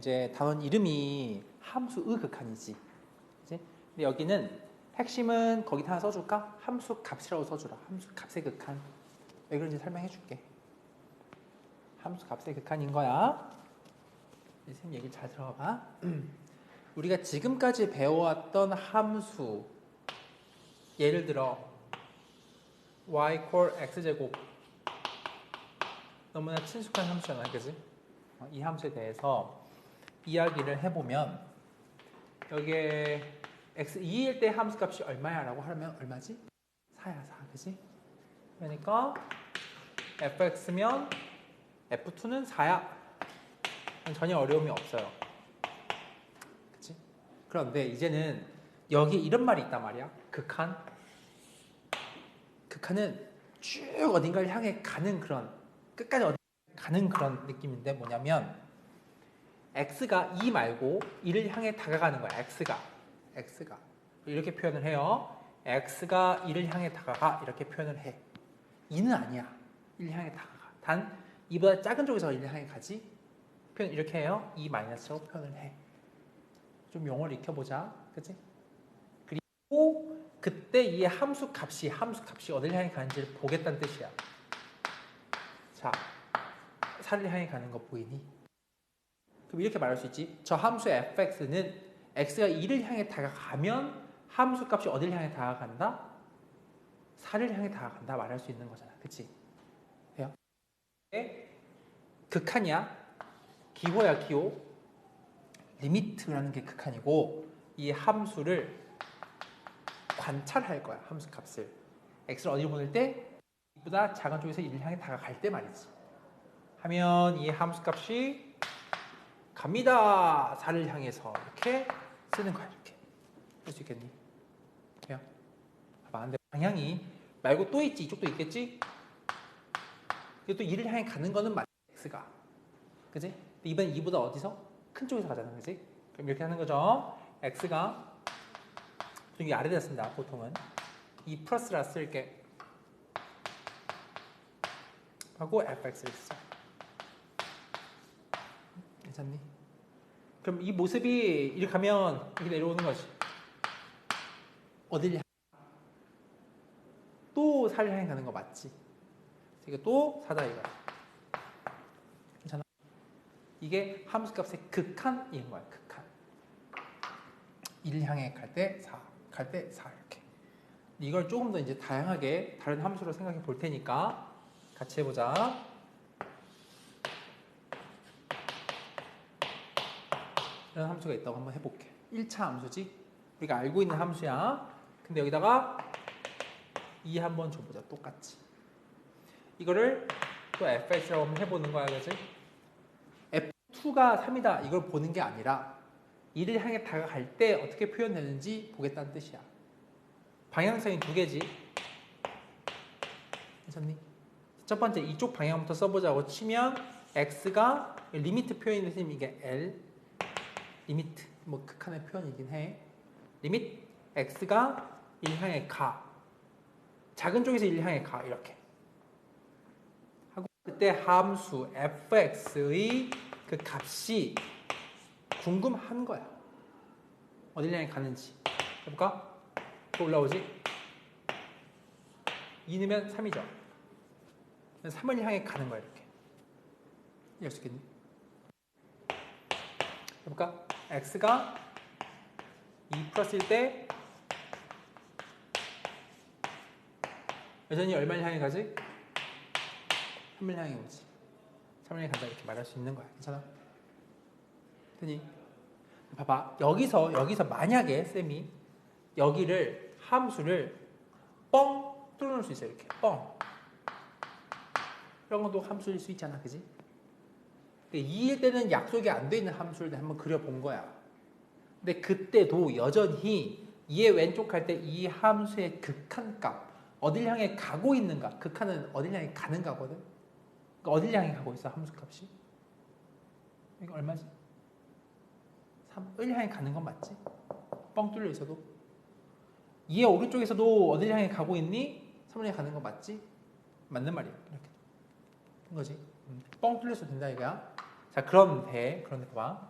이제 단원 이름이 함수의 극한이지. 그치? 근데 여기는 핵심은 거기 하나 써줄까? 함수 값이라고 써주라. 함수 값의 극한. 왜 그런지 설명해 줄게. 함수 값의 극한인 거야. 선생님 얘기 잘 들어봐. 우리가 지금까지 배워왔던 함수, 예를 들어 y 콜 x제곱, 너무나 친숙한 함수잖아, 그지? 이 함수에 대해서 이야기를 해보면, 여기에 x 2일 때 함수값이 얼마야? 라고 하면 얼마지? 4야, 4, 그지? 그러니까 fx면 f2는 4야. 전혀 어려움이 없어요. 그치? 그런데 이제는 여기 이런 말이 있단 말이야. 극한. 극한은 쭉 어딘가를 향해 가는 그런, 끝까지 어딘가 가는 그런 느낌인데 뭐냐면 x가 2 말고 2를 향해 다가가는 거야. x가 이렇게 표현을 해요. x가 2를 향해 다가가 이렇게 표현을 해. 2는 아니야. 1을 향해 다가가. 단 2보다 작은 쪽에서 1을 향해 가지. 표현 이렇게 해요. 2-라고 표현을 해. 좀 용어를 익혀보자. 그치? 그리고 그때 이 함수 값이 어디를 향해 가는지를 보겠다는 뜻이야. 자, 4를 향해 가는 거 보이니? 그럼 이렇게 말할 수 있지. 저 함수 fx는 x가 2를 향해 다가가면 함수 값이 어디를 향해 다가간다? 4를 향해 다가간다 말할 수 있는 거잖아. 그치? 돼요? 극한이야. 기호야, 기호. 리미트라는 게 극한이고, 이 함수를 관찰할 거야. 함수 값을. x를 어디로 보낼 때? 보다 작은 쪽에서 1을 향해 다가갈 때 말이지. 하면 이 함수 값이 갑니다. 4를 향해서 이렇게 쓰는 거야. 이렇게. 할 수 있겠니? 돼요? 봐봐. 근데 방향이 말고 또 있지. 이쪽도 있겠지? 이게 또 2를 향해 가는 거는 맞지. x가. 그지? 이번엔 2보다 어디서? 큰 쪽에서 가잖아. 그지? 그럼 이렇게 하는 거죠. x가 여기 아래다 쓴다. 보통은 2 플러스라 쓸게 하고 fx를 써. 괜찮니? 그럼 이 모습이 이렇게 가면 이렇게 내려오는 거지. 어딜 향해? 또 4를 향해 가는 거 맞지? 이게 또 4다 이거야. 괜찮아? 이게 함수값의 극한인 거야. 극한. 1을 향해 갈 때 4, 갈 때 4 이렇게. 이걸 조금 더 이제 다양하게 다른 함수로 생각해 볼 테니까 같이 해보자. 이런 함수가 있다고 한번 해볼게. 1차 함수지? 우리가 알고 있는 함수야. 근데 여기다가 2 한번 줘보자. 똑같이. 이거를 또 fx라고 한번 해보는 거야. 그치? f2가 3이다. 이걸 보는 게 아니라 2를 향해 다가갈 때 어떻게 표현되는지 보겠다는 뜻이야. 방향성이 두 개지. 괜찮니? 첫 번째 이쪽 방향부터 써보자고 치면 x가 리미트 표현이 되시면 이게 L 리미트 뭐 극한의 표현이긴 해. 리미트 x가 1 향해 가. 작은 쪽에서 1 향해 가. 이렇게. 하고 그때 함수 fx의 그 값이 궁금한 거야. 어딜 향해 가는지. 해볼까? 또 올라오지? 2 넣으면 3이죠. 3을 향해 가는 거야. 이렇게. 이해할 수 있겠니? 해볼까? x가 2 플러스일 때 여전히 얼마를 향해 가지? 3을 향해 오지. 3을 향해 간다 이렇게 말할 수 있는 거야. 괜찮아? 되니? 봐봐. 여기서 만약에 쌤이 여기를 함수를 뻥 뚫어놓을 수 있어요. 이렇게 뻥. 이런 것도 함수일 수 있잖아. 그지? 2일 때는 약속이 안 돼 있는 함수를 한번 그려본 거야. 근데 그때도 여전히 2의 왼쪽 할 때 이 함수의 극한값 어딜 향해 가고 있는가? 극한은 어딜 향해 가는가거든? 그러니까 어딜 향해 가고 있어? 함수값이? 이거 얼마지? 3을 향해 가는 건 맞지? 뻥 뚫려 있어도 2의 오른쪽에서도 어딜 향해 가고 있니? 3을 향해 가는 건 맞지? 맞는 말이야. 이렇게 한 거지. 뻥 뚫려서 된다 이거야. 자, 그런데 봐봐.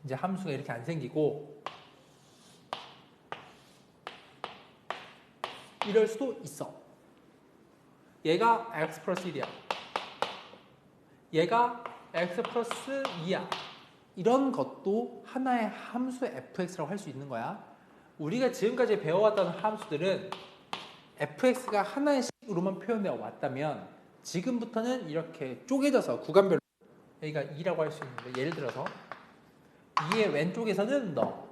이제 함수가 이렇게 안 생기고 이럴 수도 있어. 얘가 x 플러스 1이야. 얘가 x 플러스 2야. 이런 것도 하나의 함수 fx라고 할 수 있는 거야. 우리가 지금까지 배워왔던 함수들은 fx가 하나의 식으로만 표현되어 왔다면 지금부터는 이렇게 쪼개져서 구간별로 여기가 2라고 할 수 있는데 예를 들어서 2의 왼쪽에서는 너,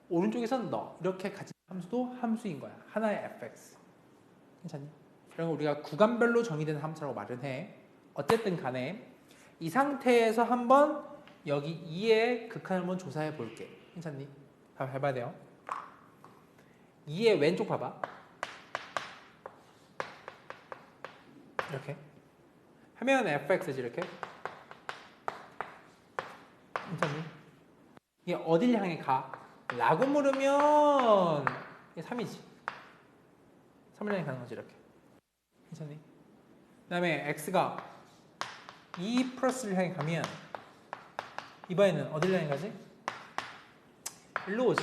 오른쪽에서는 너 이렇게 가진 함수도 함수인 거야. 하나의 fx. 괜찮니? 그럼 우리가 구간별로 정의된 함수라고 말은 해. 어쨌든 간에 이 상태에서 한번 여기 2의 극한을 한번 조사해 볼게. 괜찮니? 한번 해봐야 돼요. 2의 왼쪽 봐봐. 이렇게 하면 fx지 이렇게. 괜찮니? 이게 어딜 향해 가? 라고 물으면 이게 3이지. 3을 향해 가는 거지 이렇게. 괜찮니? 그 다음에 x가 2 플러스를 향해 가면 이번에는 어딜 향해 가지? 일로 오지.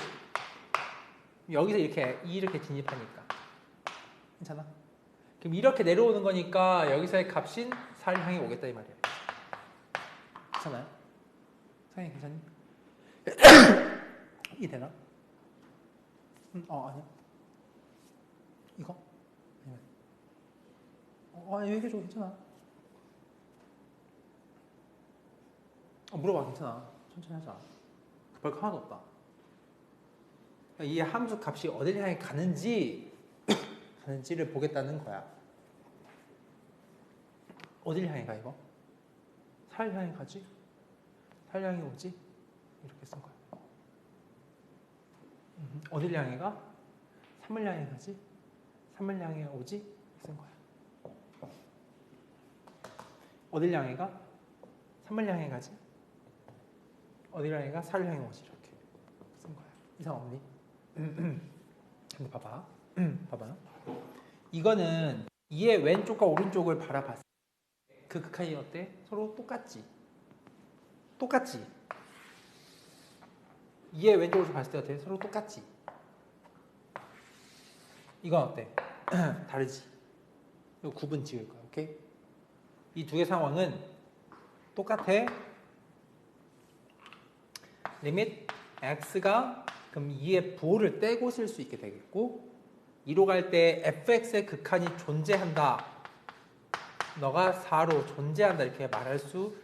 여기서 이렇게 2 이렇게 진입하니까 괜찮아? 그럼 이렇게 내려오는 거니까 여기서의 값인 4를 향해 오겠다 이 말이야. 괜찮아요? 상이 괜찮니? 이게 되나? 아니야. 이거? 아니면 아니 얘기해줘. 괜찮아. 물어봐. 괜찮아. 천천히 하자. 급할 거 하나도 없다. 이 함수 값이 어디를 향해 가는지를 보겠다는 거야. 어디를 향해 가 이거? 4를 향해 가지? 4를 향해 오지? 이렇게 쓴 거야. 어디를 향해 가? 3을 향해 가지? 3을 향해 오지? 이렇게 쓴 거야. 어디를 향해 가? 3을 향해 가지? 어디를 향해 가? 4를 향해 오지? 이렇게 쓴 거야. 이상 없니? 근데 봐봐. 봐봐. 이거는 2의 왼쪽과 오른쪽을 바라봤을 때 그 극한이 어때? 서로 똑같지? 똑같지? 2의 왼쪽으로 봤을 때 어때? 서로 똑같지? 이건 어때? 다르지? 이거 구분 지을 거야. 오케이? 이 두 개 상황은 똑같아. 리밋 x가 그럼 2의 부호를 떼고 쓸 수 있게 되겠고 2로 갈 때 fx의 극한이 존재한다. 너가 4로 존재한다 이렇게 말할 수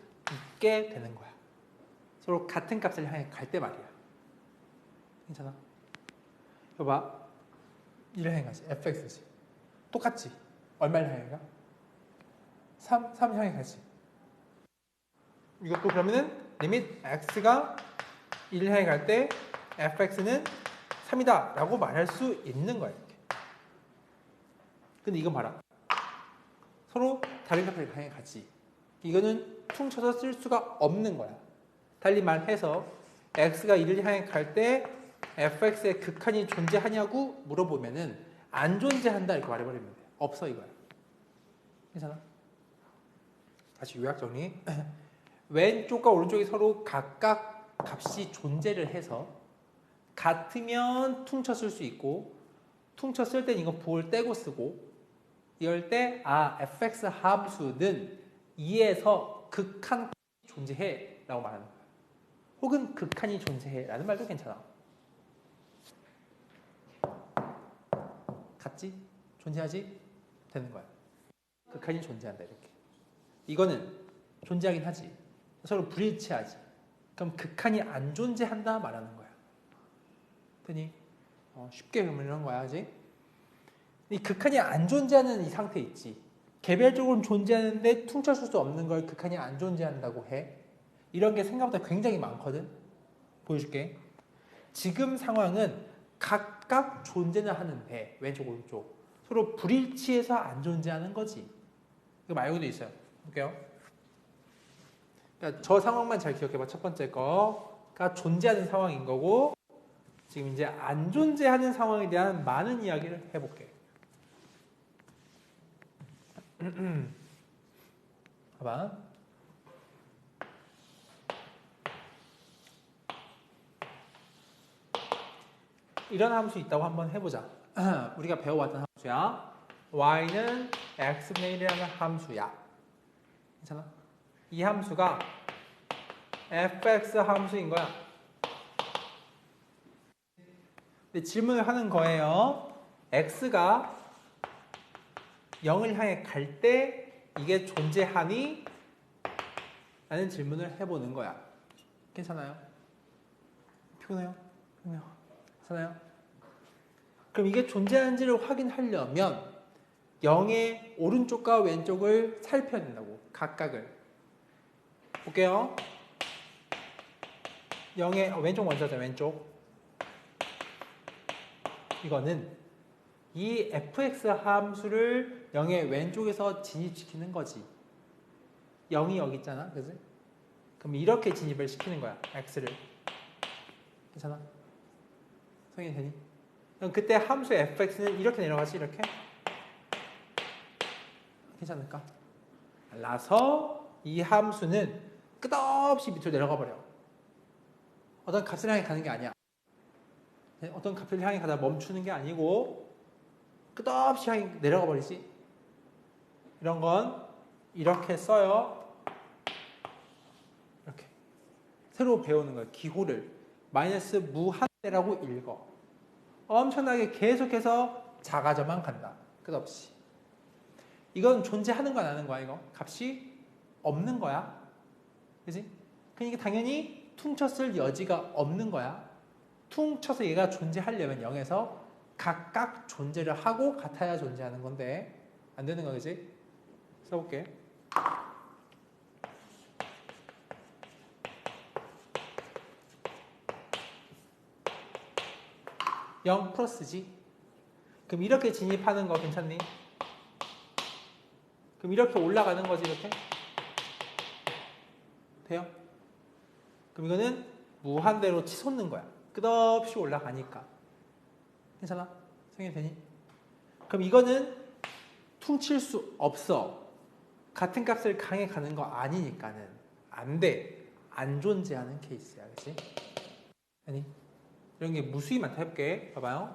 있게 되는 거야. 서로 같은 값을 향해 갈 때 말이야. 괜찮아? 이거 봐. 1을 향해 가지. fx지. 똑같지? 얼마를 향해 가? 3 향해 가지. 이것도 그러면은 리밋 x가 1을 향해 갈 때 fx는 3이다 라고 말할 수 있는 거야. 이렇게. 근데 이건 봐라. 서로 다른 값을 향해 가지. 이거는 퉁쳐서 쓸 수가 없는 거야. 달리 말해서 x가 1을 향해 갈 때 fx의 극한이 존재하냐고 물어보면은 안 존재한다 이렇게 말해버리면 돼. 없어 이거야. 괜찮아? 다시 요약 정리. 왼쪽과 오른쪽이 서로 각각 값이 존재를 해서 같으면 퉁쳐 쓸 수 있고 퉁쳐 쓸 땐 이거 부호를 떼고 쓰고 이럴 때 fx 함수는 2에서 극한 존재해 라고 말하는 거야. 혹은 극한이 존재해 라는 말도 괜찮아. 같지? 존재하지? 되는 거야. 극한이 존재한다 이렇게. 이거는 존재하긴 하지. 서로 불일치하지. 그럼 극한이 안 존재한다 말하는 거야. 되니? 쉽게 의미하는 거야, 아직. 이 극한이 안 존재하는 이 상태 있지. 개별적으로는 존재하는데 퉁쳐쓸 수 없는 걸 극한이 안 존재한다고 해. 이런 게 생각보다 굉장히 많거든. 보여줄게. 지금 상황은 각각 존재는 하는데 왼쪽 오른쪽 서로 불일치해서 안 존재하는 거지. 이거 말고도 있어요. 볼게요. 그러니까 저 상황만 잘 기억해봐. 첫 번째 거가 존재하는 상황인 거고 지금 이제 안 존재하는 상황에 대한 많은 이야기를 해볼게. 봐봐. 이런 함수 있다고 한번 해보자. 우리가 배워왔던 함수야. y는 x분의 1이라는 함수야. 괜찮아? 이 함수가 fx 함수인 거야. 근데 질문을 하는 거예요. x가 0을 향해 갈 때 이게 존재하니? 라는 질문을 해보는 거야. 괜찮아요? 피곤해요? 괜찮아요? 그럼 이게 존재하는지를 확인하려면 0의 오른쪽과 왼쪽을 살펴야 된다고. 각각을. 볼게요. 0의 왼쪽 먼저 하자. 왼쪽. 이거는 이 fx 함수를 0의 왼쪽에서 진입시키는 거지. 0이 여기 있잖아. 그지? 그럼 이렇게 진입을 시키는 거야. x를. 괜찮아? 성인이 되니? 그럼 그때 함수 fx는 이렇게 내려가지. 이렇게. 괜찮을까? 라서 이 함수는 끝없이 밑으로 내려가 버려. 어떤 값을 향해 가는 게 아니야. 어떤 값을 향해 가다 멈추는 게 아니고 끝없이 향해 내려가 버리지. 이런 건 이렇게 써요. 이렇게. 새로 배우는 거예요. 기호를. 마이너스 무한대라고 읽어. 엄청나게 계속해서 작아져만 간다. 끝없이. 이건 존재하는 거야, 안 하는 거야, 이거? 값이 없는 거야. 그지? 그러니까 당연히 퉁쳤을 여지가 없는 거야. 퉁쳐서 얘가 존재하려면 0에서 각각 존재를 하고 같아야 존재하는 건데 안 되는 거, 그지? 써볼게. 0 플러스지. 그럼 이렇게 진입하는 거 괜찮니? 그럼 이렇게 올라가는 거지, 이렇게? 돼요? 그럼 이거는 무한대로 치솟는 거야. 끝없이 올라가니까. 괜찮아? 성립 되니? 그럼 이거는 퉁칠 수 없어. 같은 값을 강해 가는 거 아니니까는 안 돼. 안 존재하는 케이스야. 그치? 아니? 이런 게 무수히 많다 해볼게. 봐봐요.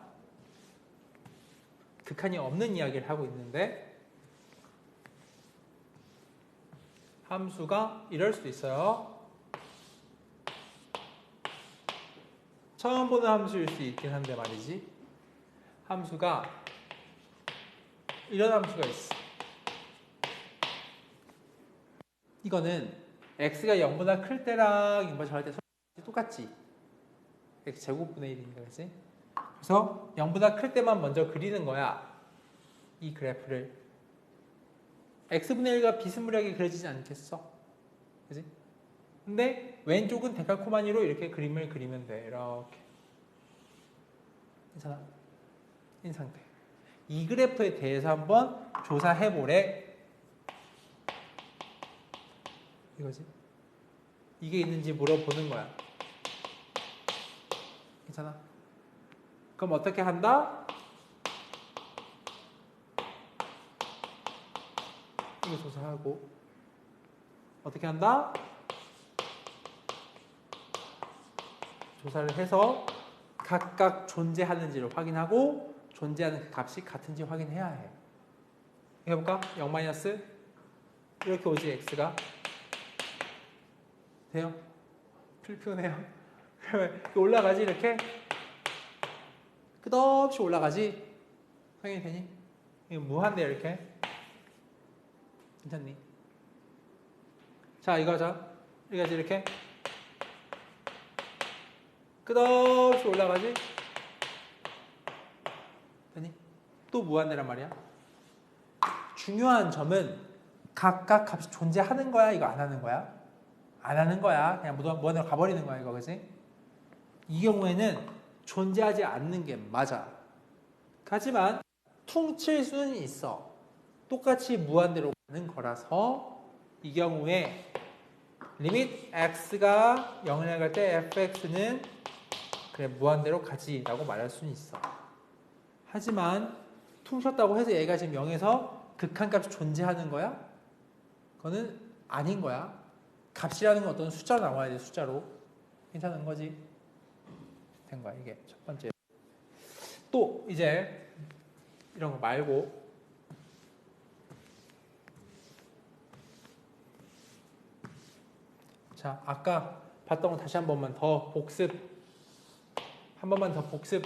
극한이 없는 이야기를 하고 있는데 함수가 이럴 수도 있어요. 처음 보는 함수일 수 있긴 한데 말이지. 함수가 이런 함수가 있어. 이거는 x가 0보다 클 때랑 0보다 작을 때 똑같지. x 제곱분의 1이니까 그치? 그래서 0보다 클 때만 먼저 그리는 거야. 이 그래프를. x분의 1과 비스무리하게 그려지지 않겠어? 그치? 근데 왼쪽은 데칼코마니로 이렇게 그림을 그리면 돼. 이렇게. 괜찮아? 이 상태. 이 그래프에 대해서 한번 조사해보래. 이거지. 이게 있는지 물어보는 거야. 괜찮아? 그럼 어떻게 한다? 이거 조사하고. 어떻게 한다? 조사를 해서 각각 존재하는지를 확인하고 존재하는 그 값이 같은지 확인해야 해. 해볼까? 0 마이너스 이렇게 오지 x가 돼요? 불편해요. 그러면 올라가지 이렇게 끝없이 올라가지. 확인이 되니? 이거 무한대 이렇게. 괜찮니? 자 이거 하자. 이거지 이렇게 끝없이 올라가지. 되니? 또 무한대란 말이야. 중요한 점은 각각 값이 존재하는 거야, 이거 안 하는 거야? 안 하는 거야. 그냥 무한대로 가버리는 거야, 이거, 그치? 이 경우에는 존재하지 않는 게 맞아. 하지만 퉁칠 수는 있어. 똑같이 무한대로 가는 거라서 이 경우에 리밋 x가 0을 향할 때 fx는 그래 무한대로 가지라고 말할 수는 있어. 하지만 퉁쳤다고 해서 얘가 지금 0에서 극한값이 존재하는 거야? 그거는 아닌 거야. 값이라는 건 어떤 숫자로 나와야 돼. 숫자로. 괜찮은 거지? 된 거야. 이게 첫 번째. 또 이제 이런 거 말고 자, 아까 봤던 거 다시 한 번만 더 복습. 한 번만 더 복습.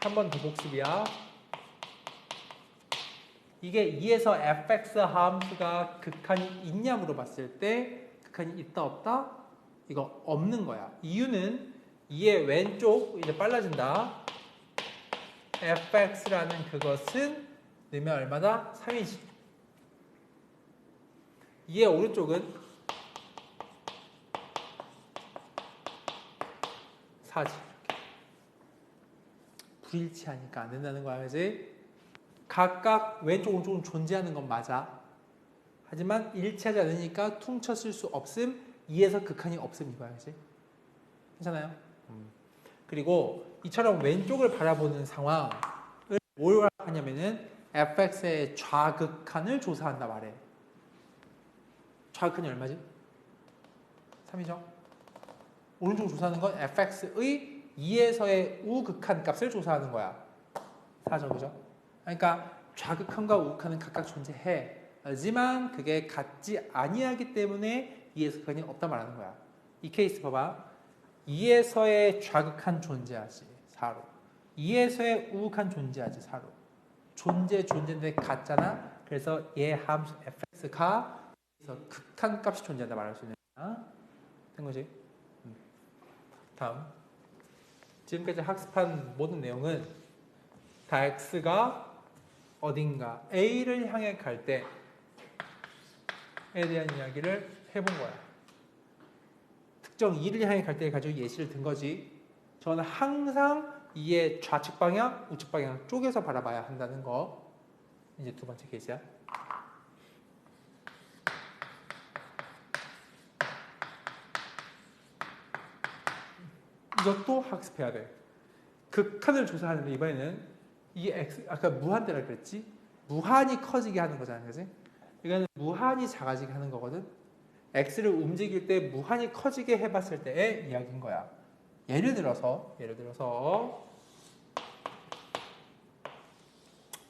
한 번 더 복습이야. 이게 2에서 fx 함수가 극한이 있냐 물어봤을 때 극한이 있다 없다? 이거 없는 거야. 이유는 2의 왼쪽 이제 빨라진다. fx라는 그것은 넣으면 얼마다? 3이지. 2의 오른쪽은 4지. 불일치하니까 안 된다는 거야, 그지? 각각 왼쪽 오른쪽은 존재하는 건 맞아. 하지만 일치하지 않으니까 퉁쳐 쓸 수 없음, 2에서 극한이 없음 이거야, 그지? 괜찮아요? 그리고 이처럼 왼쪽을 바라보는 상황을 뭘 하냐면은 fx의 좌극한을 조사한다 말해. 좌극한이 얼마지? 3이죠? 오른쪽 조사하는 건 fx의 2에서의 우극한 값을 조사하는 거야. 4죠, 그죠? 그러니까 좌극한과 우극한은 각각 존재해. 하지만 그게 같지 아니하기 때문에 2에서 극한이 없다 말하는 거야. 이 케이스 봐봐. 2에서의 좌극한 존재하지. 4로. 2에서의 우극한 존재하지. 4로. 존재인데 같잖아. 그래서 얘 함수 fx가 극한 값이 존재한다 말할 수 있는 거야. 된 거지? 다음. 지금까지 학습한 모든 내용은 다 x가 어딘가 a를 향해 갈 때에 대한 이야기를 해본 거야. 특정 2를 향해 갈 때를 가지고 예시를 든 거지. 저는 항상 2의 좌측 방향, 우측 방향 쪼개서 바라봐야 한다는 거. 이제 두 번째 케이스야. 이것도 학습해야 돼. 극한을 조사하는데 이번에는 이 x 아까 무한대라 그랬지? 무한히 커지게 하는 거잖아, 그지? 이거는 무한히 작아지게 하는 거거든. x를 움직일 때 무한히 커지게 해봤을 때의 이야기인 거야. 예를 들어서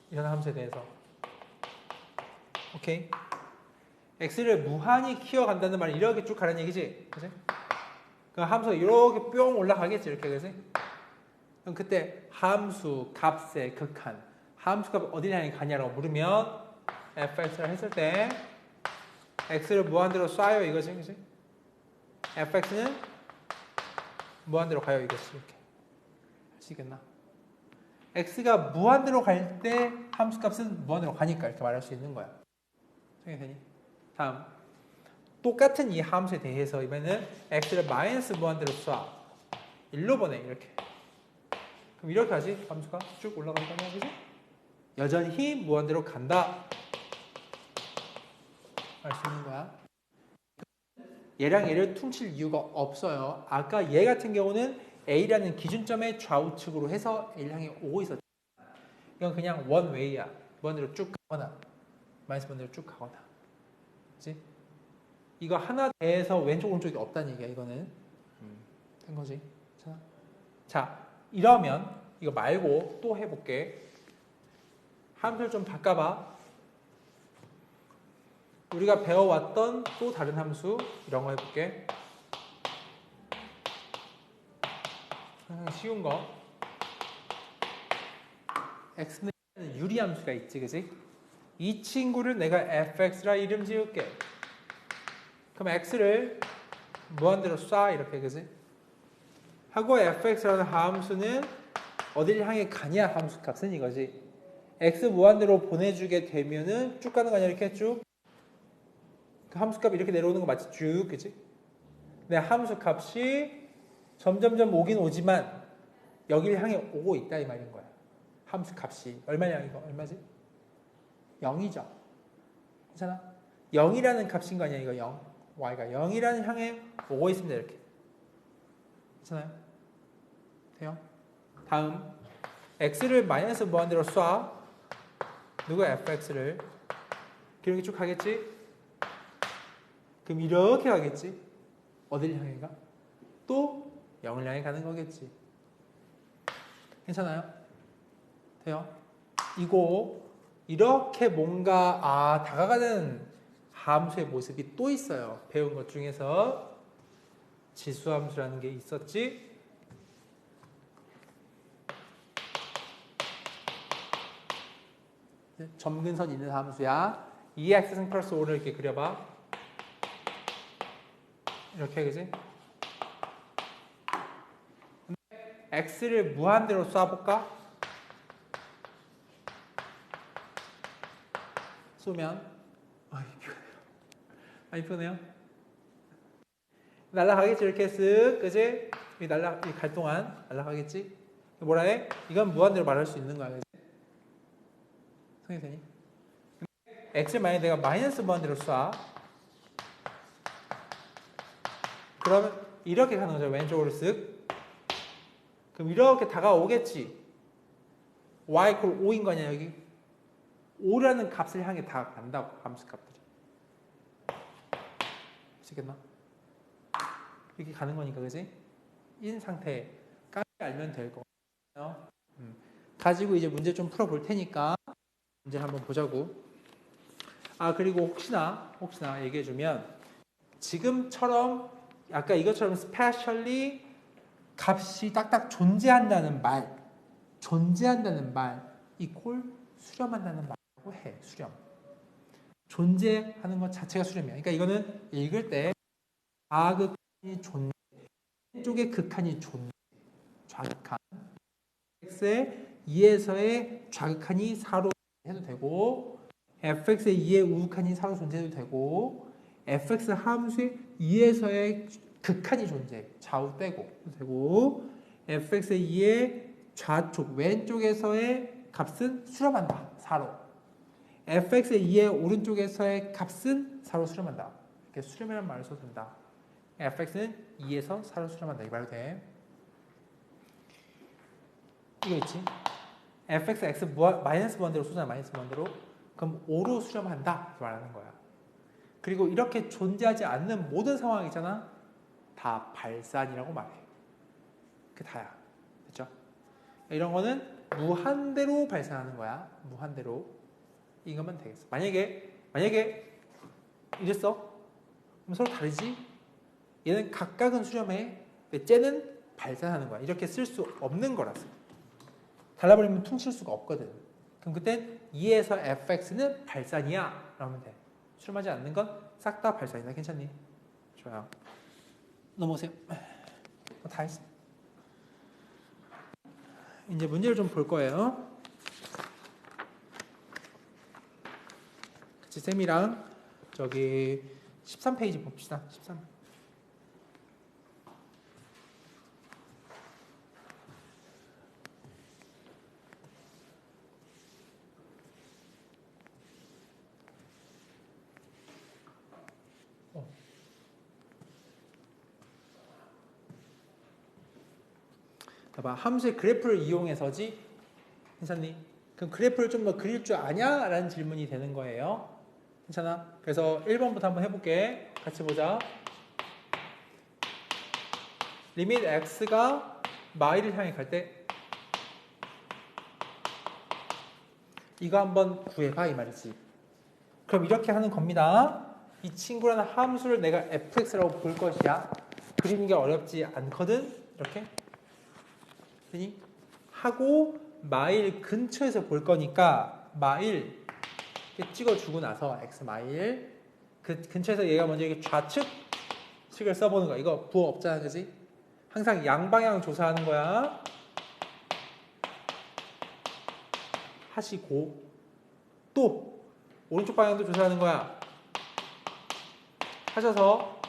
이런 함수에 대해서 오케이? x를 무한히 키워간다는 말은 이렇게 쭉 가는 얘기지, 그지? 그 함수가 이렇게 뿅 올라가겠지, 이렇게, 그지? 그럼 그때 함수 값의 극한, 함수 값 어디를 향해 가냐라고 물으면 fx를 했을 때 x를 무한대로 쏴요 이거지, 그지? fx는 무한대로 가요 이거지, 이렇게. 아시겠나? x가 무한대로 갈 때 함수 값은 무한대로 가니까 이렇게 말할 수 있는 거야. 생각되니? 다음. 똑같은 이 함수에 대해서 이번에는 x를 마이너스 무한대로 쏴. 1로 보내, 이렇게. 그럼 이렇게 하지? 함수가 쭉 올라간다는 거지? 여전히 무한대로 간다. 알 수 있는 거야. 얘랑 얘를 퉁칠 이유가 없어요. 아까 얘 같은 경우는 A라는 기준점의 좌우측으로 해서 A를 향해 오고 있었죠. 이건 그냥 원웨이야. 무한대로 쭉 가거나 마이너스 무한대로 쭉 가거나. 그치? 이거 하나 대해서 왼쪽 오른쪽이 없다는 얘기야. 이거는 된 거지. 자, 이러면 이거 말고 또 해볼게. 함수를 좀 바꿔봐. 우리가 배워왔던 또 다른 함수 이런 거 해볼게. 쉬운 거. x는 유리함수가 있지, 그지? 이 친구를 내가 fx라 이름 지을게. 그럼 x를 무한대로 쏴, 이렇게, 그지? 하고 fx라는 함수는 어디를 향해 가냐 함수 값은 이거지. x 무한대로 보내주게 되면은 쭉 가는 거 아니야, 이렇게 쭉? 그 함수 값이 이렇게 내려오는 거 맞지? 쭉, 그치? 근데 함수 값이 점점점 오긴 오지만 여기를 향해 오고 있다 이 말인 거야. 함수 값이 얼마냐 이거? 얼마지? 0이죠. 괜찮아? 0이라는 값인 거 아니야 이거 0. y가 0이라는 향해 오고 있습니다 이렇게. 괜찮아요? 돼요? 다음 x를 마이너스 무한대로 쏴. 누가 fx를 이렇게 쭉 가겠지? 그럼 이렇게 가겠지? 어디를 향해 가? 또 0을 향해 가는 거겠지. 괜찮아요? 돼요? 이거 이렇게 뭔가 다가가는 함수의 모습이 또 있어요. 배운 것 중에서 지수함수라는 게 있었지. 점근선 있는 함수야. 2x승 플러스 5를 이렇게 그려봐. 이렇게, 그지? x를 무한대로 쏴볼까? 쏘면 많이 편해요. 날아가겠지, 이렇게 쓱, 그지? 갈 동안 날아가겠지? 뭐라 해? 이건 무한대로 말할 수 있는 거야, 그지? 성희선이? x를 만약에 내가 마이너스 무한대로 쏴. 그러면 이렇게 가는 거죠, 왼쪽으로 쓱. 그럼 이렇게 다가오겠지. y = 5인 거 아니야, 여기? 5라는 값을 향해 다간다고, 함수 값들이. 아시겠나? 이렇게 가는 거니까, 그지? 인 상태까지 알면 될 거예요. 가지고 이제 문제 좀 풀어볼 테니까 문제 한번 보자고. 그리고 혹시나 얘기해주면 지금처럼 아까 이것처럼 스페셜리 값이 딱딱 존재한다는 말 이꼴 수렴한다는 말이라고 해. 수렴. 존재하는 것 자체가 수렴이야. 그러니까 이거는 읽을 때 좌극한이 존재, 왼쪽의 극한이 존재, 좌극한. x의 2에서의 좌극한이 4로 해도 되고, fx의 2의 우극한이 4로 존재해도 되고, fx 함수의 2에서의 극한이 존재, 좌우 떼고 되고, fx의 2의 좌쪽, 왼쪽에서의 값은 수렴한다, 4로. fx의 2의 오른쪽에서의 값은 4로 수렴한다. 이렇게 수렴이라는 말을 써도 된다. fx는 2에서 4로 수렴한다. 이 말도 돼. 이거 있지? fx, x 마이너스 무한대로 쏘잖아. 마이너스 무한대로. 그럼 5로 수렴한다. 이렇게 말하는 거야. 그리고 이렇게 존재하지 않는 모든 상황 있잖아. 다 발산이라고 말해. 그게 다야. 됐죠? 이런 거는 무한대로 발산하는 거야. 무한대로. 이거면 되겠어. 만약에 이랬어? 그럼 서로 다르지? 얘는 각각은 수렴해. 근데 쟤는 발산하는 거야. 이렇게 쓸 수 없는 거라서. 달라버리면 퉁칠 수가 없거든. 그럼 그땐 2에서 fx는 발산이야. 라면 돼. 수렴하지 않는 건 싹 다 발산이다. 괜찮니? 좋아요. 넘어오세요. 다 했어. 이제 문제를 좀 볼 거예요. 같이 쌤이랑 저기 13페이지 봅시다. 13. 봐봐. 함수의 그래프를 이용해서지. 괜찮니? 그럼 그래프를 좀 더 그릴 줄 아냐? 라는 질문이 되는 거예요. 괜찮아? 그래서 1번부터 한번 해볼게. 같이 보자. 리밋 x가 마이를 향해 갈 때 이거 한번 구해봐 이 말이지. 그럼 이렇게 하는 겁니다. 이 친구라는 함수를 내가 fx라고 볼 것이야. 그리는 게 어렵지 않거든. 이렇게 하고 마일 근처에서 볼 거니까 마일 찍어주고 나서 x 마일 그 근처에서 얘가 먼저 이렇게 좌측식을 써보는 거야. 이거 부호 없잖아, 그지? 항상 양방향 조사하는 거야. 하시고 또 오른쪽 방향도 조사하는 거야. 하셔서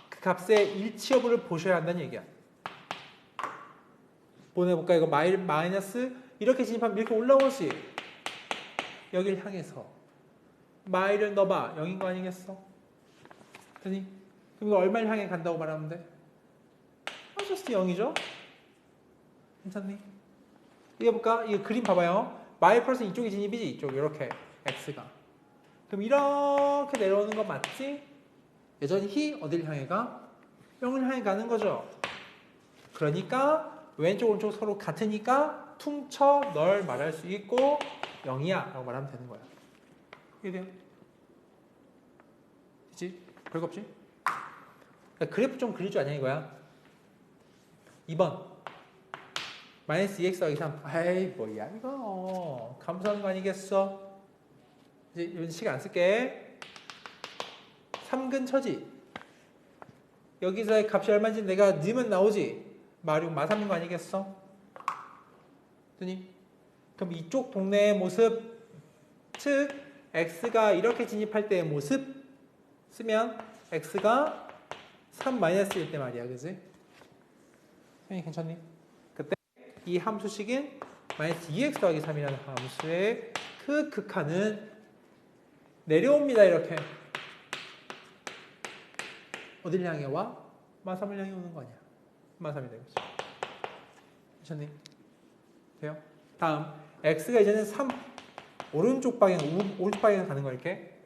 그 값의 일치 여부를 보셔야 한다는 얘기야. 보내볼까? 이거 마이너스 이렇게 진입하면 이렇게 올라오지. 여길 향해서 마일을 넣어봐. 0인 거 아니겠어? 되니? 그럼 이거 얼마를 향해 간다고 말하면 돼? just 0이죠? 괜찮니? 이거 볼까? 이거 그림 봐봐요. 마일 플러스 이쪽이 진입이지. 이쪽 이렇게 x가. 그럼 이렇게 내려오는 거 맞지? 여전히 어딜 향해 가? 0을 향해 가는 거죠. 그러니까 왼쪽 오른쪽 서로 같으니까 퉁쳐 널 말할 수 있고 0이야 라고 말하면 되는 거야. 이해돼요? 그치? 별거 없지? 그래프 좀 그릴 줄 아냐 이거야. 2번 마이너스 2x 더하기 3. 에이 뭐야 이거 감수하는 거 아니겠어? 이제 이번 시간 안 쓸게. 3근처지. 여기서의 값이 얼마인지 내가 넣으면 나오지. 마륙 마삼인 거 아니겠어? 그럼 이쪽 동네의 모습, 즉 x가 이렇게 진입할 때의 모습 쓰면 x가 3-1때 말이야, 그지? 선생님 괜찮니? 그때 이 함수식인 마이너스 2x 더하기 3이라는 함수의 그 극한은 내려옵니다, 이렇게. 어딜 향해 와? 마3을 향해 오는 거 아니야. 마3이 되겠지. 괜찮니? 돼요? 다음 x가 이제는 3 오른쪽 방향 가는 거 이렇게